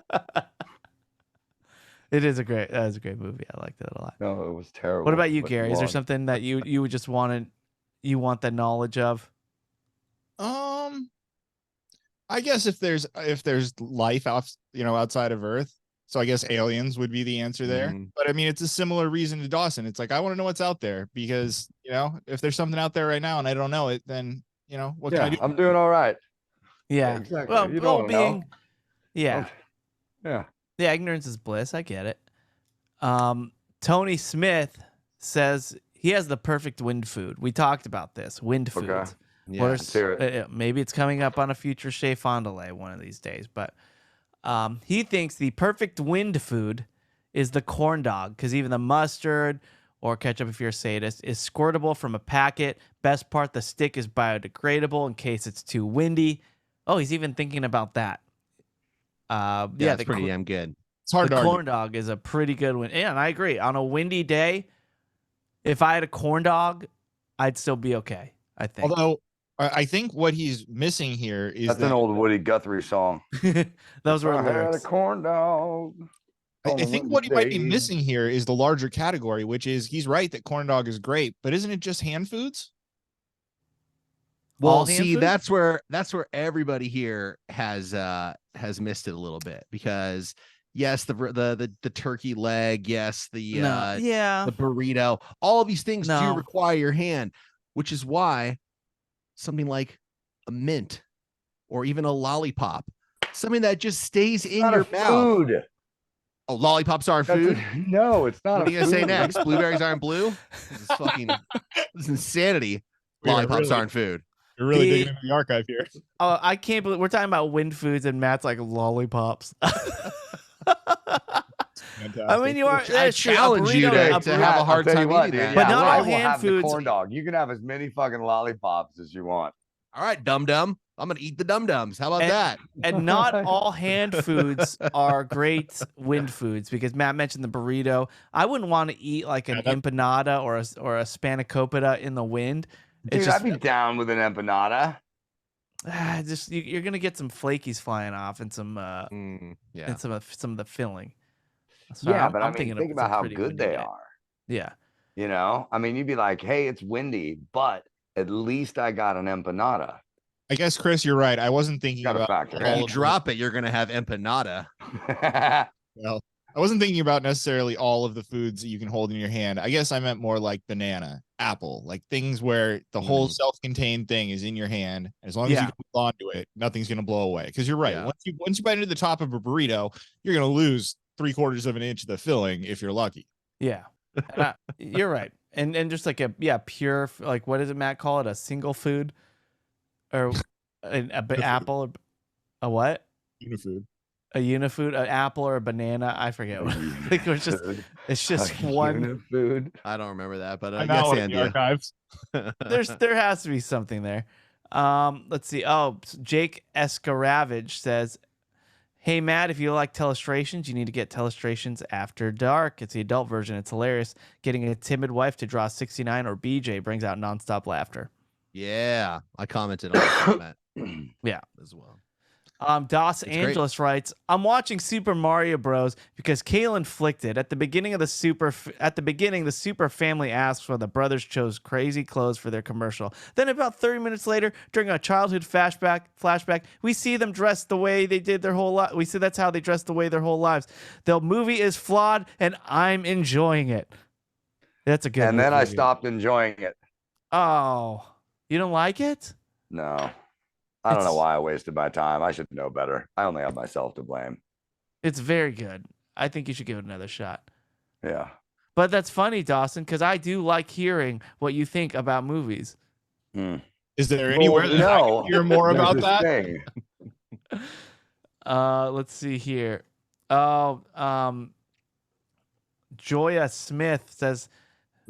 That is a great movie. I liked it a lot. No, it was terrible. What about you, but Gary? Is there long. something that you would just want the knowledge of? I guess if there's life outside of Earth, so I guess aliens would be the answer there. Mhm. But I mean, it's a similar reason to Dawson. It's like I want to know what's out there because if there's something out there right now and I don't know it, then what can I do? I'm doing all right. Yeah. Exactly. Well, You well, don't being know. yeah, Yeah. yeah, ignorance is bliss. I get it. Tony Smith says he has the perfect wind food. We talked about this. Wind Okay. foods. Yeah. Or let's hear it. maybe it's coming up on a future Chez Fondele one of these days. But he thinks the perfect wind food is the corn dog because even the mustard or ketchup, if you're a sadist, is squirtable from a packet. Best part, the stick is biodegradable in case it's too windy. Oh, he's even thinking about that. Yeah, the it's pretty damn good. It's hard the to argue. corn dog is a pretty good one. Yeah, and I agree. On a windy day, if I had a corn dog, I'd still be okay, I think. Although I think what he's missing here is That's that an old Woody Guthrie song. Those were I had a lyrics. corn dog. I on a think what he might be windy day. missing here is the larger category, which is he's right that corn dog is great, but isn't it just hand foods? All Well, hand see, food? that's where everybody here has missed it a little bit because yes, the turkey leg, yes, the yeah. the burrito, all of these things No. do require your hand, which is why something like a mint or even a lollipop, something that just stays in Not your a mouth. food. Oh, lollipops aren't That's food. no, it's not. What are you a gonna say food. next? Blueberries aren't blue? This is fucking this is insanity. We are Lollipops really- aន់food. You're really The- digging into the archive here. Oh, I can't believe we're talking about wind foods and Matt's like lollipops. Fantastic. I mean, you are. I That's true. challenge you burrito- to have a hard I'll tell time you what, eating dude, that. But yeah, not I all will hand have the foods- corn dog. You can have as many fucking lollipops as you want. All right, dum dum. I'm gonna eat the dum dums. How about And- that? And not all hand foods are great wind foods because Matt mentioned the burrito. I wouldn't want to eat like an Yeah, that- empanada or a spanakopita in the wind. Dude, It's just, I'd be down with an empanada. you're gonna get some flakies flying off and some Yeah. and some of the filling. So Yeah, I'm- but I'm I mean, thinking think it's a about how pretty good windy they day. are. Yeah. You know, I mean, you'd be like, "Hey, it's windy, but at least I got an empanada." I guess, Chris, you're right. I wasn't thinking Got to about factor If all you of drop it, you're gonna have empanada. in. I wasn't thinking about necessarily all of the foods that you can hold in your hand. I guess I meant more like banana, apple, like things where the whole self-contained thing is in your hand. As long as Yeah. you can hold on to it, nothing's gonna blow away. Because you're right. Yeah. Once you bite into the top of a burrito, you're gonna lose 3/4 of an inch of the filling if you're lucky. Yeah. And you're right. And just like pure, like, what does it, Matt call it? A single food or apple or a what? Unifood. A unifood, an apple or a banana. I forget. What. I think it's just one. food. I don't remember that, but I'm yes, out in Andy. the archives. There has to be something there. Let's see. Oh, Jake Escaravage says, "Hey Matt, if you like Telestrations, you need to get Telestrations After Dark. It's the adult version. It's hilarious. Getting a timid wife to draw 69 or BJ brings out nonstop laughter." Yeah, I commented on that Yeah. as well. Dos great. Angeles writes, "I'm watching Super Mario Bros. Because Kalen flicked it. At the beginning, the Super family asks why the brothers chose crazy clothes for their commercial. Then about 30 minutes later, during a childhood flashback, we see them dressed the way they did their whole life. We see that's how they dressed the way their whole lives. The movie is flawed, and I'm enjoying it." That's a good. And then I movie. stopped enjoying it. Oh, you don't like it? No, I don't know It's- why I wasted my time. I should know better. I only have myself to blame. It's very good. I think you should give it another shot. Yeah. But that's funny, Dawson, because I do like hearing what you think about movies. Hmm. Is there anywhere that I can hear more There's about this that? thing. Let's see here. Oh, Joya Smith says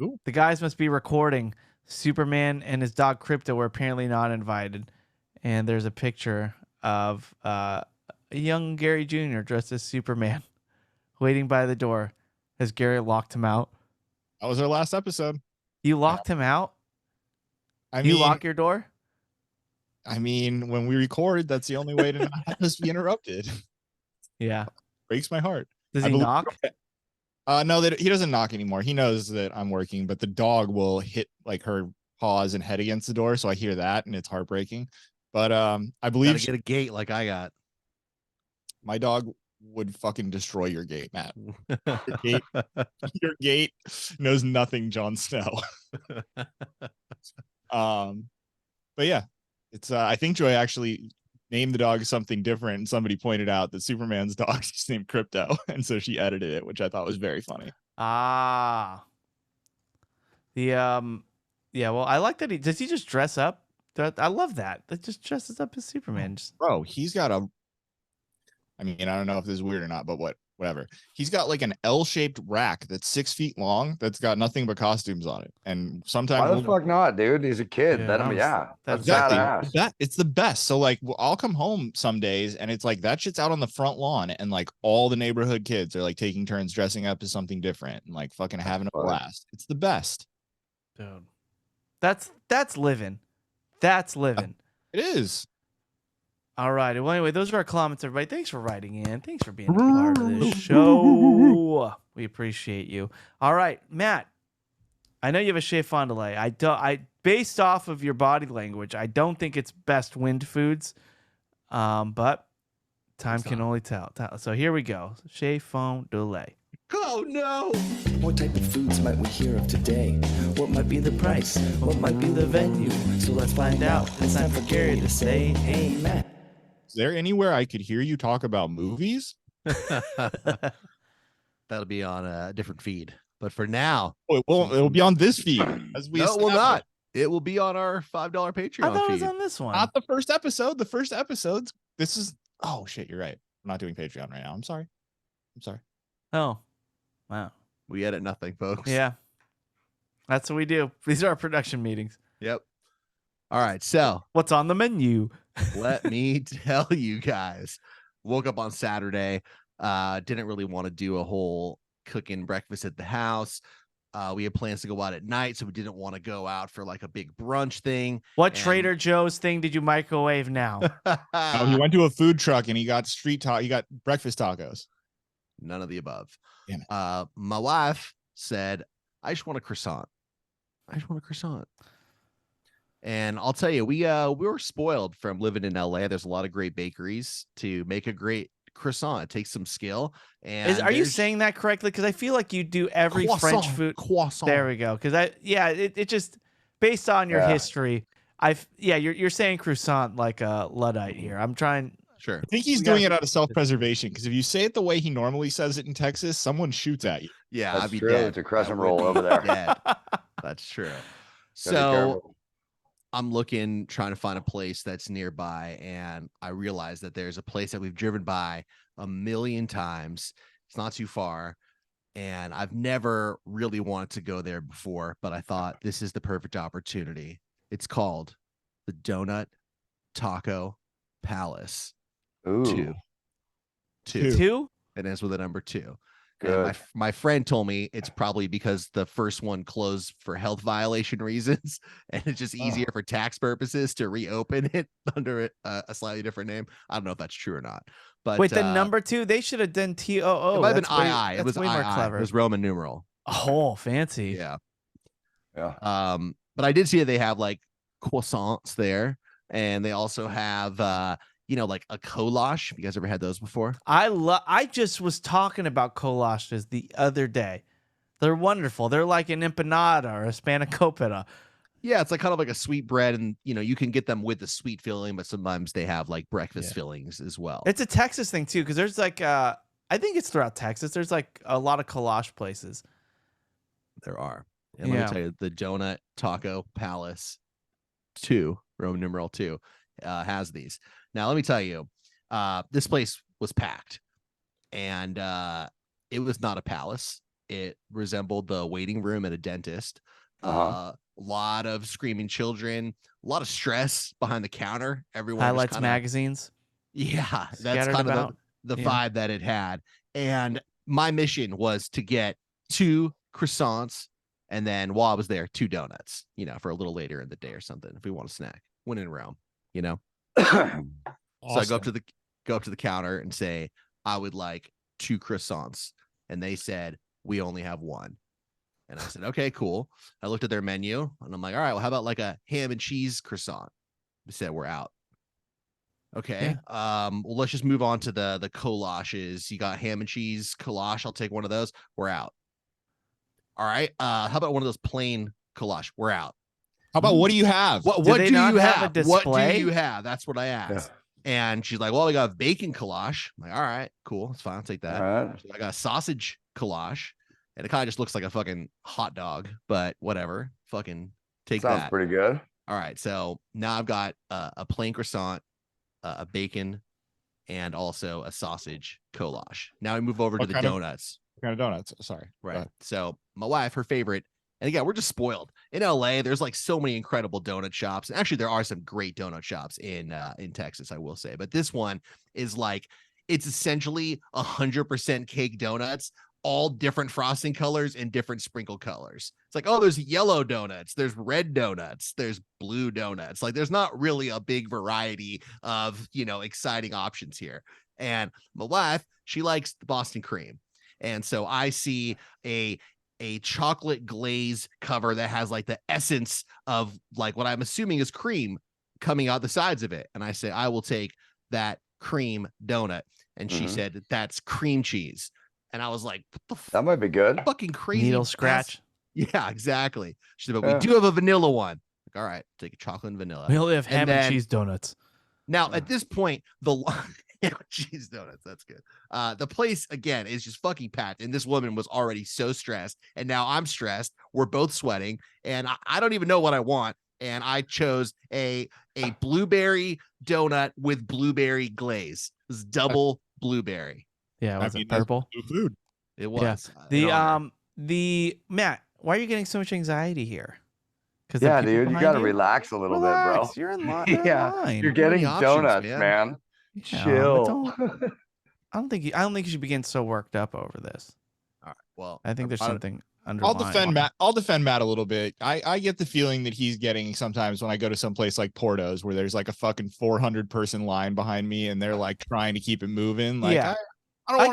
Ooh. the guys must be recording. Superman and his dog Crypto were apparently not invited, and there's a picture of a young Gary Jr. dressed as Superman, waiting by the door as Gary locked him out. That was our last episode. You locked him out? You lock your door? I mean, when we record, that's the only way to not have us be interrupted. Yeah. Breaks my heart. Does he knock? No, he doesn't knock anymore. He knows that I'm working, but the dog will hit like her paws and head against the door, so I hear that, and it's heartbreaking. But I believe Gotta get a gate like I got. My dog would fucking destroy your gate, Matt. Your gate knows nothing, Jon Snow. But yeah, it's I think Joy actually named the dog something different, and somebody pointed out that Superman's dog is named Crypto, and so she edited it, which I thought was very funny. Yeah, well, I like that does he just dress up? I love that. That just dresses up as Superman. Bro, he's got I mean, I don't know if this is weird or not, but whatever. He's got like an L-shaped rack that's 6 feet long that's got nothing but costumes on it. And sometimes why the fuck not, dude? He's a kid. That's exactly. badass. It's the best. So like I'll come home some days and it's like that shit's out on the front lawn and like all the neighborhood kids are like taking turns dressing up as something different and like fucking having a blast. It's the best. Dude. That's living. That's living. It is. All right. Well, anyway, those are our comments, everybody. Thanks for writing in. Thanks for being a part of this show. We appreciate you. All right, Matt. I know you have a Chez Fondue. I based off of your body language, I don't think it's best wind foods. But time can only tell. So here we go. Chez Fondue. Oh no! What type of foods might we hear of today? What might be the price? What might be the venue? So let's find out. It's time for Gary to say, hey, Matt. Is there anywhere I could hear you talk about movies? That'll be on a different feed. But for now, it'll be on this feed. As we no, it will not. It will be on our $5 Patreon I thought feed. it was on this one. Not the first episode. The first episode's this is oh shit, you're right. I'm not doing Patreon right now. I'm sorry. Oh. Wow. We edit nothing, folks. Yeah. That's what we do. These are our production meetings. Yep. All right. So what's on the menu? Let me tell you guys. Woke up on Saturday. Didn't really want to do a whole cooking breakfast at the house. We had plans to go out at night, so we didn't want to go out for like a big brunch thing. What Trader Joe's thing did you microwave now? Oh, he went to a food truck and he got he got breakfast tacos. None of the above. Damn it. My wife said, I just want a croissant. And I'll tell you, we were spoiled from living in LA. There's a lot of great bakeries to make a great croissant. It takes some skill. And are you saying that correctly? Because I feel like you do every French food. Croissant. There we go. Because it just based on your history. You're saying croissant like a Luddite here. I'm trying. Sure. I think he's doing it out of self-preservation because if you say it the way he normally says it in Texas, someone shoots at you. Yeah, that's I'd be true. dead. It's a crescent roll over there. Dead. That's true. So I'm trying to find a place that's nearby, and I realized that there's a place that we've driven by a million times. It's not too far, and I've never really wanted to go there before, but I thought this is the perfect opportunity. It's called the Donut Taco Palace. Ooh. Two? It ends with a number 2. Good. And my friend told me it's probably because the first one closed for health violation reasons, and it's just easier for tax purposes to reopen it under a slightly different name. I don't know if that's true or not. But wait, the number 2, they should have done TOO. It might have been II. It was way more clever. It was Roman numeral. Oh, fancy. Yeah. Yeah. But I did see that they have like croissants there, and they also have like a colache. Have you guys ever had those before? I just was talking about collages the other day. They're wonderful. They're like an empanada or a spanakopita. Yeah, it's like kind of like a sweet bread, and you can get them with the sweet filling, but sometimes they have like breakfast fillings as well. It's a Texas thing too, because there's like I think it's throughout Texas. There's like a lot of collage places. There are. And let me tell you, the Donut Taco Palace 2, Roman numeral 2, has these. Now, let me tell you, this place was packed, and it was not a palace. It resembled the waiting room at a dentist, Uh-huh. A lot of screaming children, a lot of stress behind the counter. Everyone just Highlights kinda, magazines. yeah, that's Scattered kind of about. the Yeah. vibe that it had. And my mission was to get 2 croissants, and then while I was there, 2 donuts, for a little later in the day or something if we want a snack when in Rome, So I go up to the counter and say, I would like 2 croissants. And they said, we only have 1. And I said, okay, cool. I looked at their menu and I'm like, all right, well, how about like a ham and cheese croissant? They said, we're out. Okay. Well, let's just move on to the collages. You got ham and cheese collage. I'll take one of those. We're out. All right. How about one of those plain collage? We're out. How about what do you have? What Do do they not you have a have? What do display? you have? That's what I asked. And she's like, well, we got bacon collage. I'm like, all right, cool. It's fine. I'll take that. All right. So I got sausage collage. And it kind of just looks like a fucking hot dog, but whatever. Fucking take Sounds that. pretty good. All right. So now I've got a plain croissant, a bacon, and also a sausage collage. Now we move over to the donuts. What kind of donuts? Sorry. Right. So my wife, her favorite, and again, we're just spoiled. In LA, there's like so many incredible donut shops. And actually, there are some great donut shops in Texas, I will say. But this one is like, it's essentially 100% cake donuts, all different frosting colors and different sprinkle colors. It's like, oh, there's yellow donuts, there's red donuts, there's blue donuts. Like, there's not really a big variety of, exciting options here. And my wife, she likes the Boston cream. And so I see a chocolate glaze cover that has like the essence of like what I'm assuming is cream coming out the sides of it. And I say, I will take that cream donut. And she said, that's cream cheese. And I was like, what the That might be good. fucking crazy Needle scratch. Yeah, exactly. She said, but we do have a vanilla one. Like, all right, take a chocolate and vanilla. We only have ham and then- cheese donuts. Now, at this point, cheese donuts, that's good. The place, again, is just fucking packed. And this woman was already so stressed. And now I'm stressed. We're both sweating. And I don't even know what I want. And I chose a blueberry donut with blueberry glaze. It was double blueberry. Yeah, was it purple? Food. It was. Yeah. The Matt, why are you getting so much anxiety here? Because Yeah, dude, you got to relax a little bit, bro. You're in line. Yeah, you're getting donuts, man. Yeah, Chill. I don't think you should be getting so worked up over this. All right. Well, I think there's something underlying. I'll defend Matt a little bit. I get the feeling that he's getting sometimes when I go to some place like Porto's where there's like a fucking 400 person line behind me and they're like trying to keep it moving. Like, yeah. I don't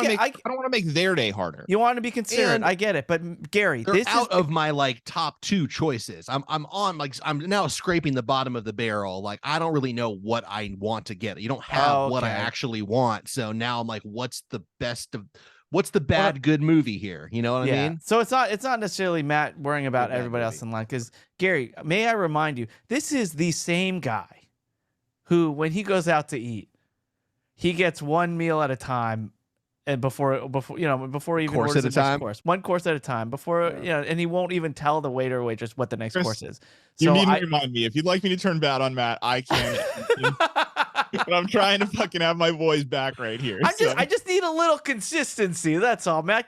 want to make their day harder. You want to be considerate. And I get it, but Gary, they're this out is of my like top 2 choices. I'm now scraping the bottom of the barrel. Like, I don't really know what I want to get. You don't have what I actually want. So now I'm like, what's the bad good movie here? You know what I mean? So it's not necessarily Matt worrying about everybody else in line. Because Gary, may I remind you, this is the same guy who, when he goes out to eat, he gets one meal at a time. And before he even course orders at a the next time? course, one course at a time before, and he won't even tell the waiter or waitress what the next Chris, course is. You need to remind me. If you'd like me to turn bad on Matt, I can. But I'm trying to fucking have my voice back right here. I just need a little consistency. That's all. Matt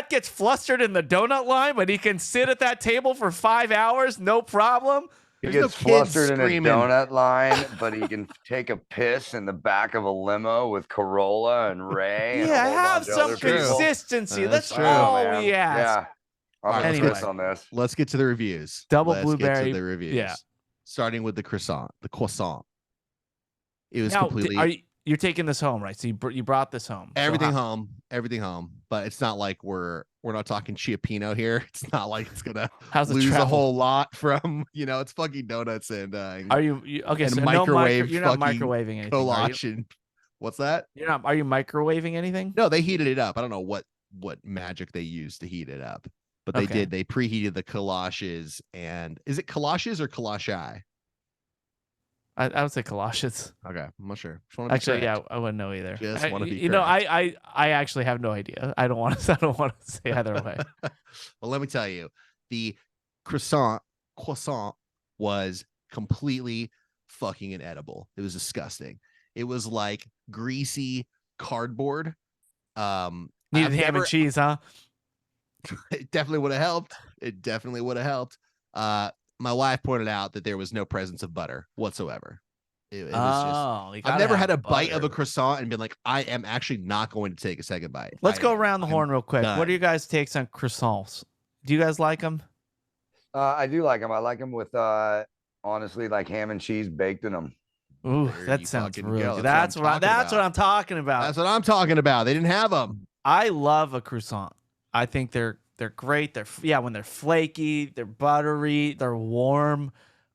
gets flustered in the donut line, but he can sit at that table for 5 hours, no problem. He There's no gets kids flustered in a screaming. donut line, but he can take a piss in the back of a limo with Corolla and Ray. Yeah, and a whole have bunch of some other people. consistency. That's That's true. all man. we ask. Yeah. I'm All right, gonna anyway. piss on this. Let's get to the reviews. Double Let's blueberry. Get to the reviews. Yeah. Starting with the croissant. It was Now, completely you're taking this home, right? So you brought this home. So everything how- home. But it's not like we're not talking Chiapino here. It's not like it's gonna How's it lose a travel? whole lot from it's fucking donuts and Are you okay? and So microwave you're not fucking microwaving anything. Are you? collage and what's that? You're not. Are you microwaving anything? No, they heated it up. I don't know what magic they used to heat it up, but they Okay. did. They preheated the collages. And is it collages or collashi? I would say galoshes. Okay, I'm not sure. Just wanna be Actually, correct. yeah, I wouldn't know either. Just wanna be You know, correct. I actually have no idea. I don't want to. I don't want to say either way. Well, let me tell you, the croissant was completely fucking inedible. It was disgusting. It was like greasy cardboard. Needed I've ham never- and cheese, huh? It definitely would have helped. It definitely would have helped. My wife pointed out that there was no presence of butter whatsoever. It was Oh, just. I've never had a bite of a croissant and been like, I am actually not going to take a second bite. Let's go around the horn real quick. done. What are your guys' takes on croissants? Do you guys like them? I do like them. I like them with honestly, like ham and cheese baked in them. Ooh, There that you sounds fucking really go. good. That's what I'm That's talking what I'm talking about. That's what I'm talking about. They didn't have them. I love a croissant. I think they're great. When they're flaky, they're buttery, they're warm.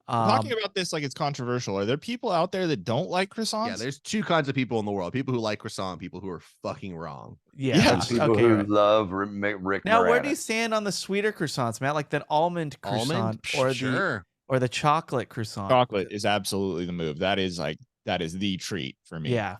Talking about this like it's controversial. Are there people out there that don't like croissants? Yeah, there's two kinds of people in the world: people who like croissant, and people who are fucking wrong. Yeah, Yeah, And people okay, who right. love Rick Now, where do Moranis. you stand on the sweeter croissants, Matt? Like that almond croissant Sure. or the chocolate croissant? Chocolate is absolutely the move. That is the treat for me. Yeah,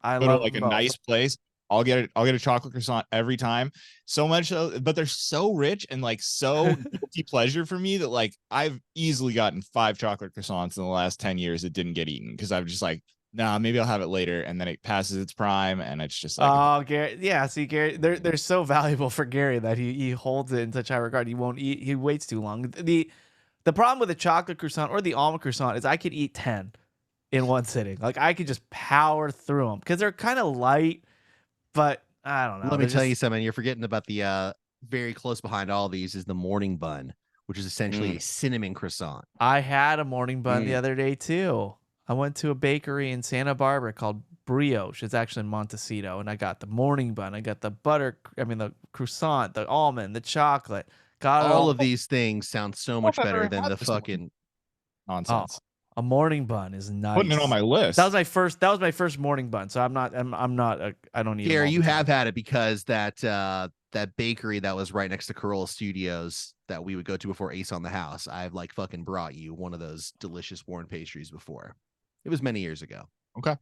I Go to love like them a both. nice place. I'll get a chocolate croissant every time. So much so, but they're so rich and like so guilty pleasure for me that like I've easily gotten 5 chocolate croissants in the last 10 years that didn't get eaten because I'm just like, nah, maybe I'll have it later, and then it passes its prime, and it's just like, Oh, Gary. Yeah, see, Gary, they're so valuable for Gary that he holds it in such high regard. He won't eat. He waits too long. The problem with the chocolate croissant or the almond croissant is I could eat 10 in one sitting. Like I could just power through them because they're kind of light, but I don't know. Let me They're tell you just- something. You're forgetting about the very close behind all these is the morning bun, which is essentially a cinnamon croissant. I had a morning bun the other day too. I went to a bakery in Santa Barbara called Brioche. It's actually in Montecito, and I got the morning bun. I got the the croissant, the almond, the chocolate. Got it All of these things sound so much I've better ever than had the this one. fucking. nonsense. A morning bun is nice. Putting it on my list. That was my first morning bun. So I don't eat. them Gary, all you the time. have had it because that bakery that was right next to Corolla Studios that we would go to before Ace on the House. I've like fucking brought you one of those delicious warm pastries before. It was many years ago. Okay.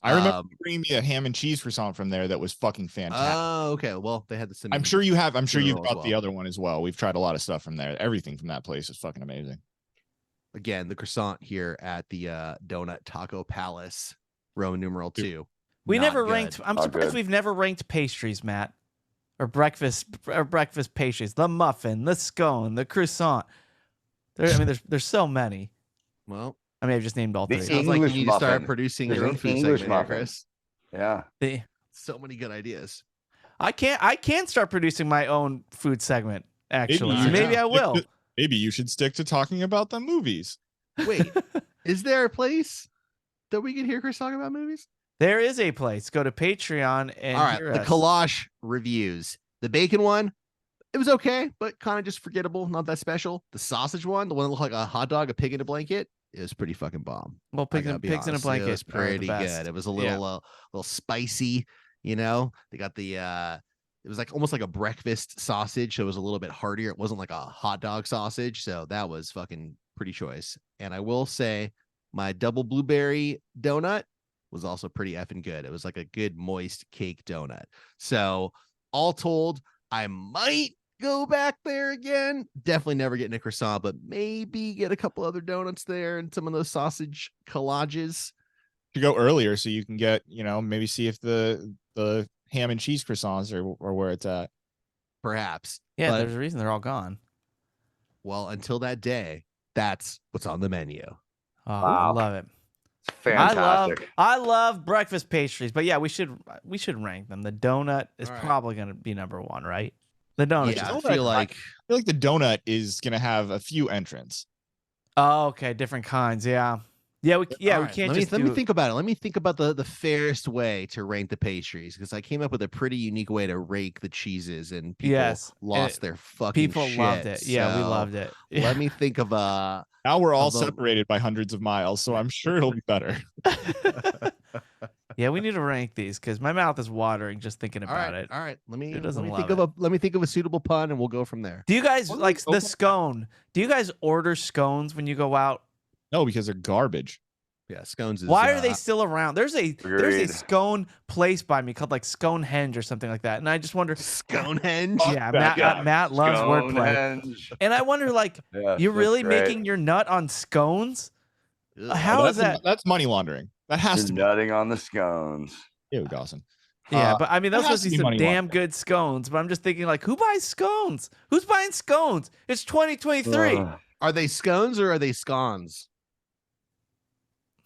I remember you bringing me a ham and cheese croissant from there that was fucking fantastic. Oh, okay. Well, they had the same. I'm sure you have. I'm sure you've as got the other one as well. We've tried a lot of stuff from there. Everything from that place is fucking amazing. Again, the croissant here at the Donut Taco Palace, Roman numeral 2. We Not never good. ranked. I'm Not surprised good. we've never ranked pastries, Matt, or breakfast pastries. The muffin, the scone, the croissant. There's so many. Well, I mean, I've just named all The three. sounds like you English need to start muffin. producing There's your own an food English segment here, muffin. Chris. Yeah. So many good ideas. I can start producing my own food segment. Actually, you maybe should I will. stick to- Maybe you should stick to talking about the movies. Wait, is there a place that we can hear Chris talk about movies? There is a place. Go to Patreon and All right, hear the us. Kalash reviews. The bacon one, it was okay, but kind of just forgettable, not that special. The sausage one, the one that looked like a hot dog, a pig in a blanket, it was pretty fucking bomb. Well, I pigs, gotta be pigs in a honest, blanket. It was are the pretty best. good. It was a Yeah. little spicy, you know. They got the it was like almost like a breakfast sausage, so it was a little bit heartier. It wasn't like a hot dog sausage, so that was fucking pretty choice. And I will say my double blueberry donut was also pretty effing good. It was like a good moist cake donut. So all told, I might go back there again. Definitely never getting a croissant, but maybe get a couple other donuts there and some of those sausage collages. To go earlier so you can get, maybe see if the ham and cheese croissants or where it's at. Perhaps. Yeah, But, there's a reason they're all gone. well, until that day, that's what's on the menu. Oh, I Wow. love it. Fantastic. I love breakfast pastries, but yeah, we should rank them. The donut is All right. probably going to be number one, right? The donut. Yeah, I donut, feel like I feel like the donut is gonna have a few entrants. Oh, okay, different kinds. Yeah, yeah, we All we right, can't let me, just let do. me think about it. Let me think about the fairest way to rank the pastries because I came up with a pretty unique way to rake the cheeses and people Yes, lost their fucking People shit. loved it. Yeah, we So loved it. Let me think of Now we're all Although- separated by hundreds of miles, so I'm sure it'll be better. Yeah, we need to rank these because my mouth is watering just thinking all about right, it. all right. Let me Who doesn't think love of a suitable pun and we'll go from there. Do you guys What like is the open- scone? Do you guys order scones when you go out? No, because they're garbage. Yeah, scones is Why are they still around? There's a Agreed. scone place by me called like Sconehenge or something like that, and I just wonder. Sconehenge? Yeah, that Matt loves wordplay, Stonehenge. and I wonder like Yes, you're that's really great. making your nut on scones? Ugh. How is that? That's money laundering. That has You're to be. nutting on the scones. Ew, Dawson. Yeah, but I mean, those has must to be be some money damn well good scones. But I'm just thinking, like, who buys scones? Who's buying scones? It's 2023. Are they scones or are they scones?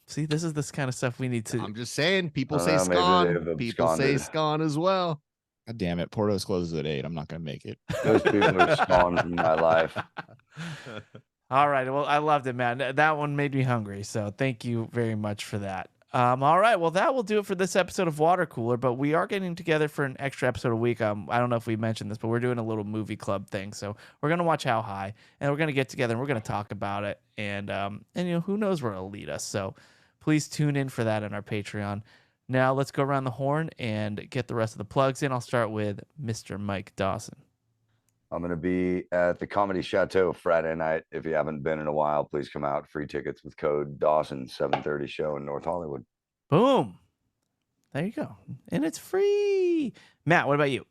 See, this is this kind of stuff we need to. I'm just saying, people I say don't know, maybe scone. they've People say absconded. scone as well. God damn it. Porto's closes at 8. I'm not going to make it. Those people are gone from my life. All right. Well, I loved it, man. That one made me hungry. So thank you very much for that. All right. Well, that will do it for this episode of Watercooler. But we are getting together for an extra episode a week. I don't know if we mentioned this, but we're doing a little movie club thing. So we're gonna watch How High, and we're gonna get together and we're gonna talk about it. And you know, who knows where it'll lead us. So please tune in for that on our Patreon. Now let's go around the horn and get the rest of the plugs in. I'll start with Mr. Mike Dawson. I'm going to be at the Comedy Chateau Friday night. If you haven't been in a while, please come out. Free tickets with code Dawson, 7:30 show in North Hollywood. Boom. There you go. And it's free. Matt, what about you?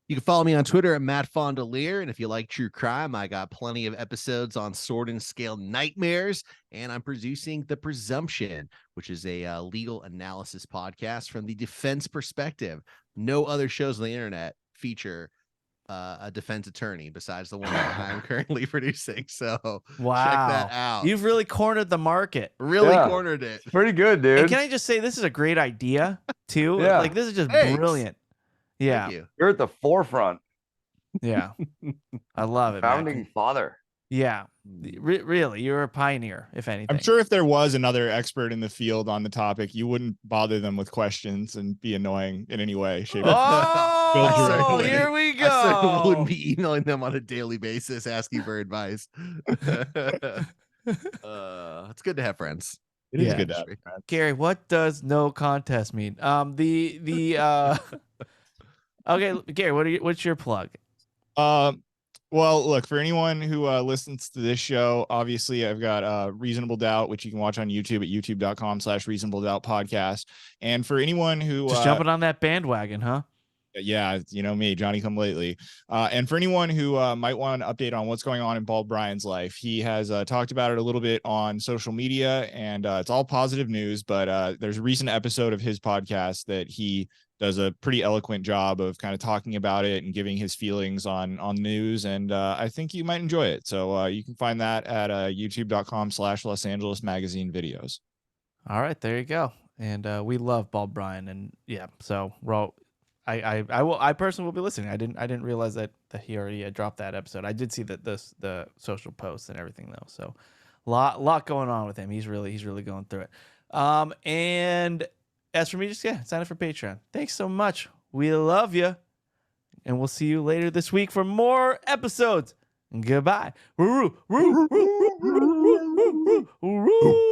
You can follow me on Twitter at Matt Fondelier. And if you like true crime, I got plenty of episodes on Sword and Scale Nightmares. And I'm producing The Presumption, which is a legal analysis podcast from the defense perspective. No other shows on the internet feature a defense attorney besides the one that I'm currently producing. So Wow. check that out. You've really cornered the market. really Yeah. cornered it. Pretty good, dude. And can I just say, this is a great idea, too? Yeah. Like, this is just Thanks. brilliant. Yeah. Thank you. You're at the forefront. Yeah. I love it, man. Founding father. Yeah. Really, you're a pioneer, if anything. I'm sure if there was another expert in the field on the topic, you wouldn't bother them with questions and be annoying in any way, shape, or Oh, directly. here we go. I certainly wouldn't be emailing them on a daily basis asking for advice. It's good to have friends. It is Yeah. good to have friends. Gary, what does no contest mean? Okay, Gary, what's your plug? Well, look, for anyone who listens to this show, obviously I've got Reasonable Doubt, which you can watch on YouTube at youtube.com/Reasonable Doubt podcast. And for anyone who Just jumping on that bandwagon, huh? yeah, you know me, Johnny come lately. And for anyone who might want an update on what's going on in Bald Brian's life, he has talked about it a little bit on social media, and it's all positive news. But there's a recent episode of his podcast that he does a pretty eloquent job of kind of talking about it and giving his feelings on news. And I think you might enjoy it. So you can find that at youtube.com/Los Angeles Magazine videos. All right, there you go. And we love Bald Brian, and yeah, so we're all, I personally will be listening. I didn't realize that he already dropped that episode. I did see that the social posts and everything though. So lot going on with him. He's really going through it. And as for me, just sign up for Patreon. Thanks so much. We love you, and we'll see you later this week for more episodes. Goodbye. Woo, woo, woo, woo, woo, woo, woo, woo, woo.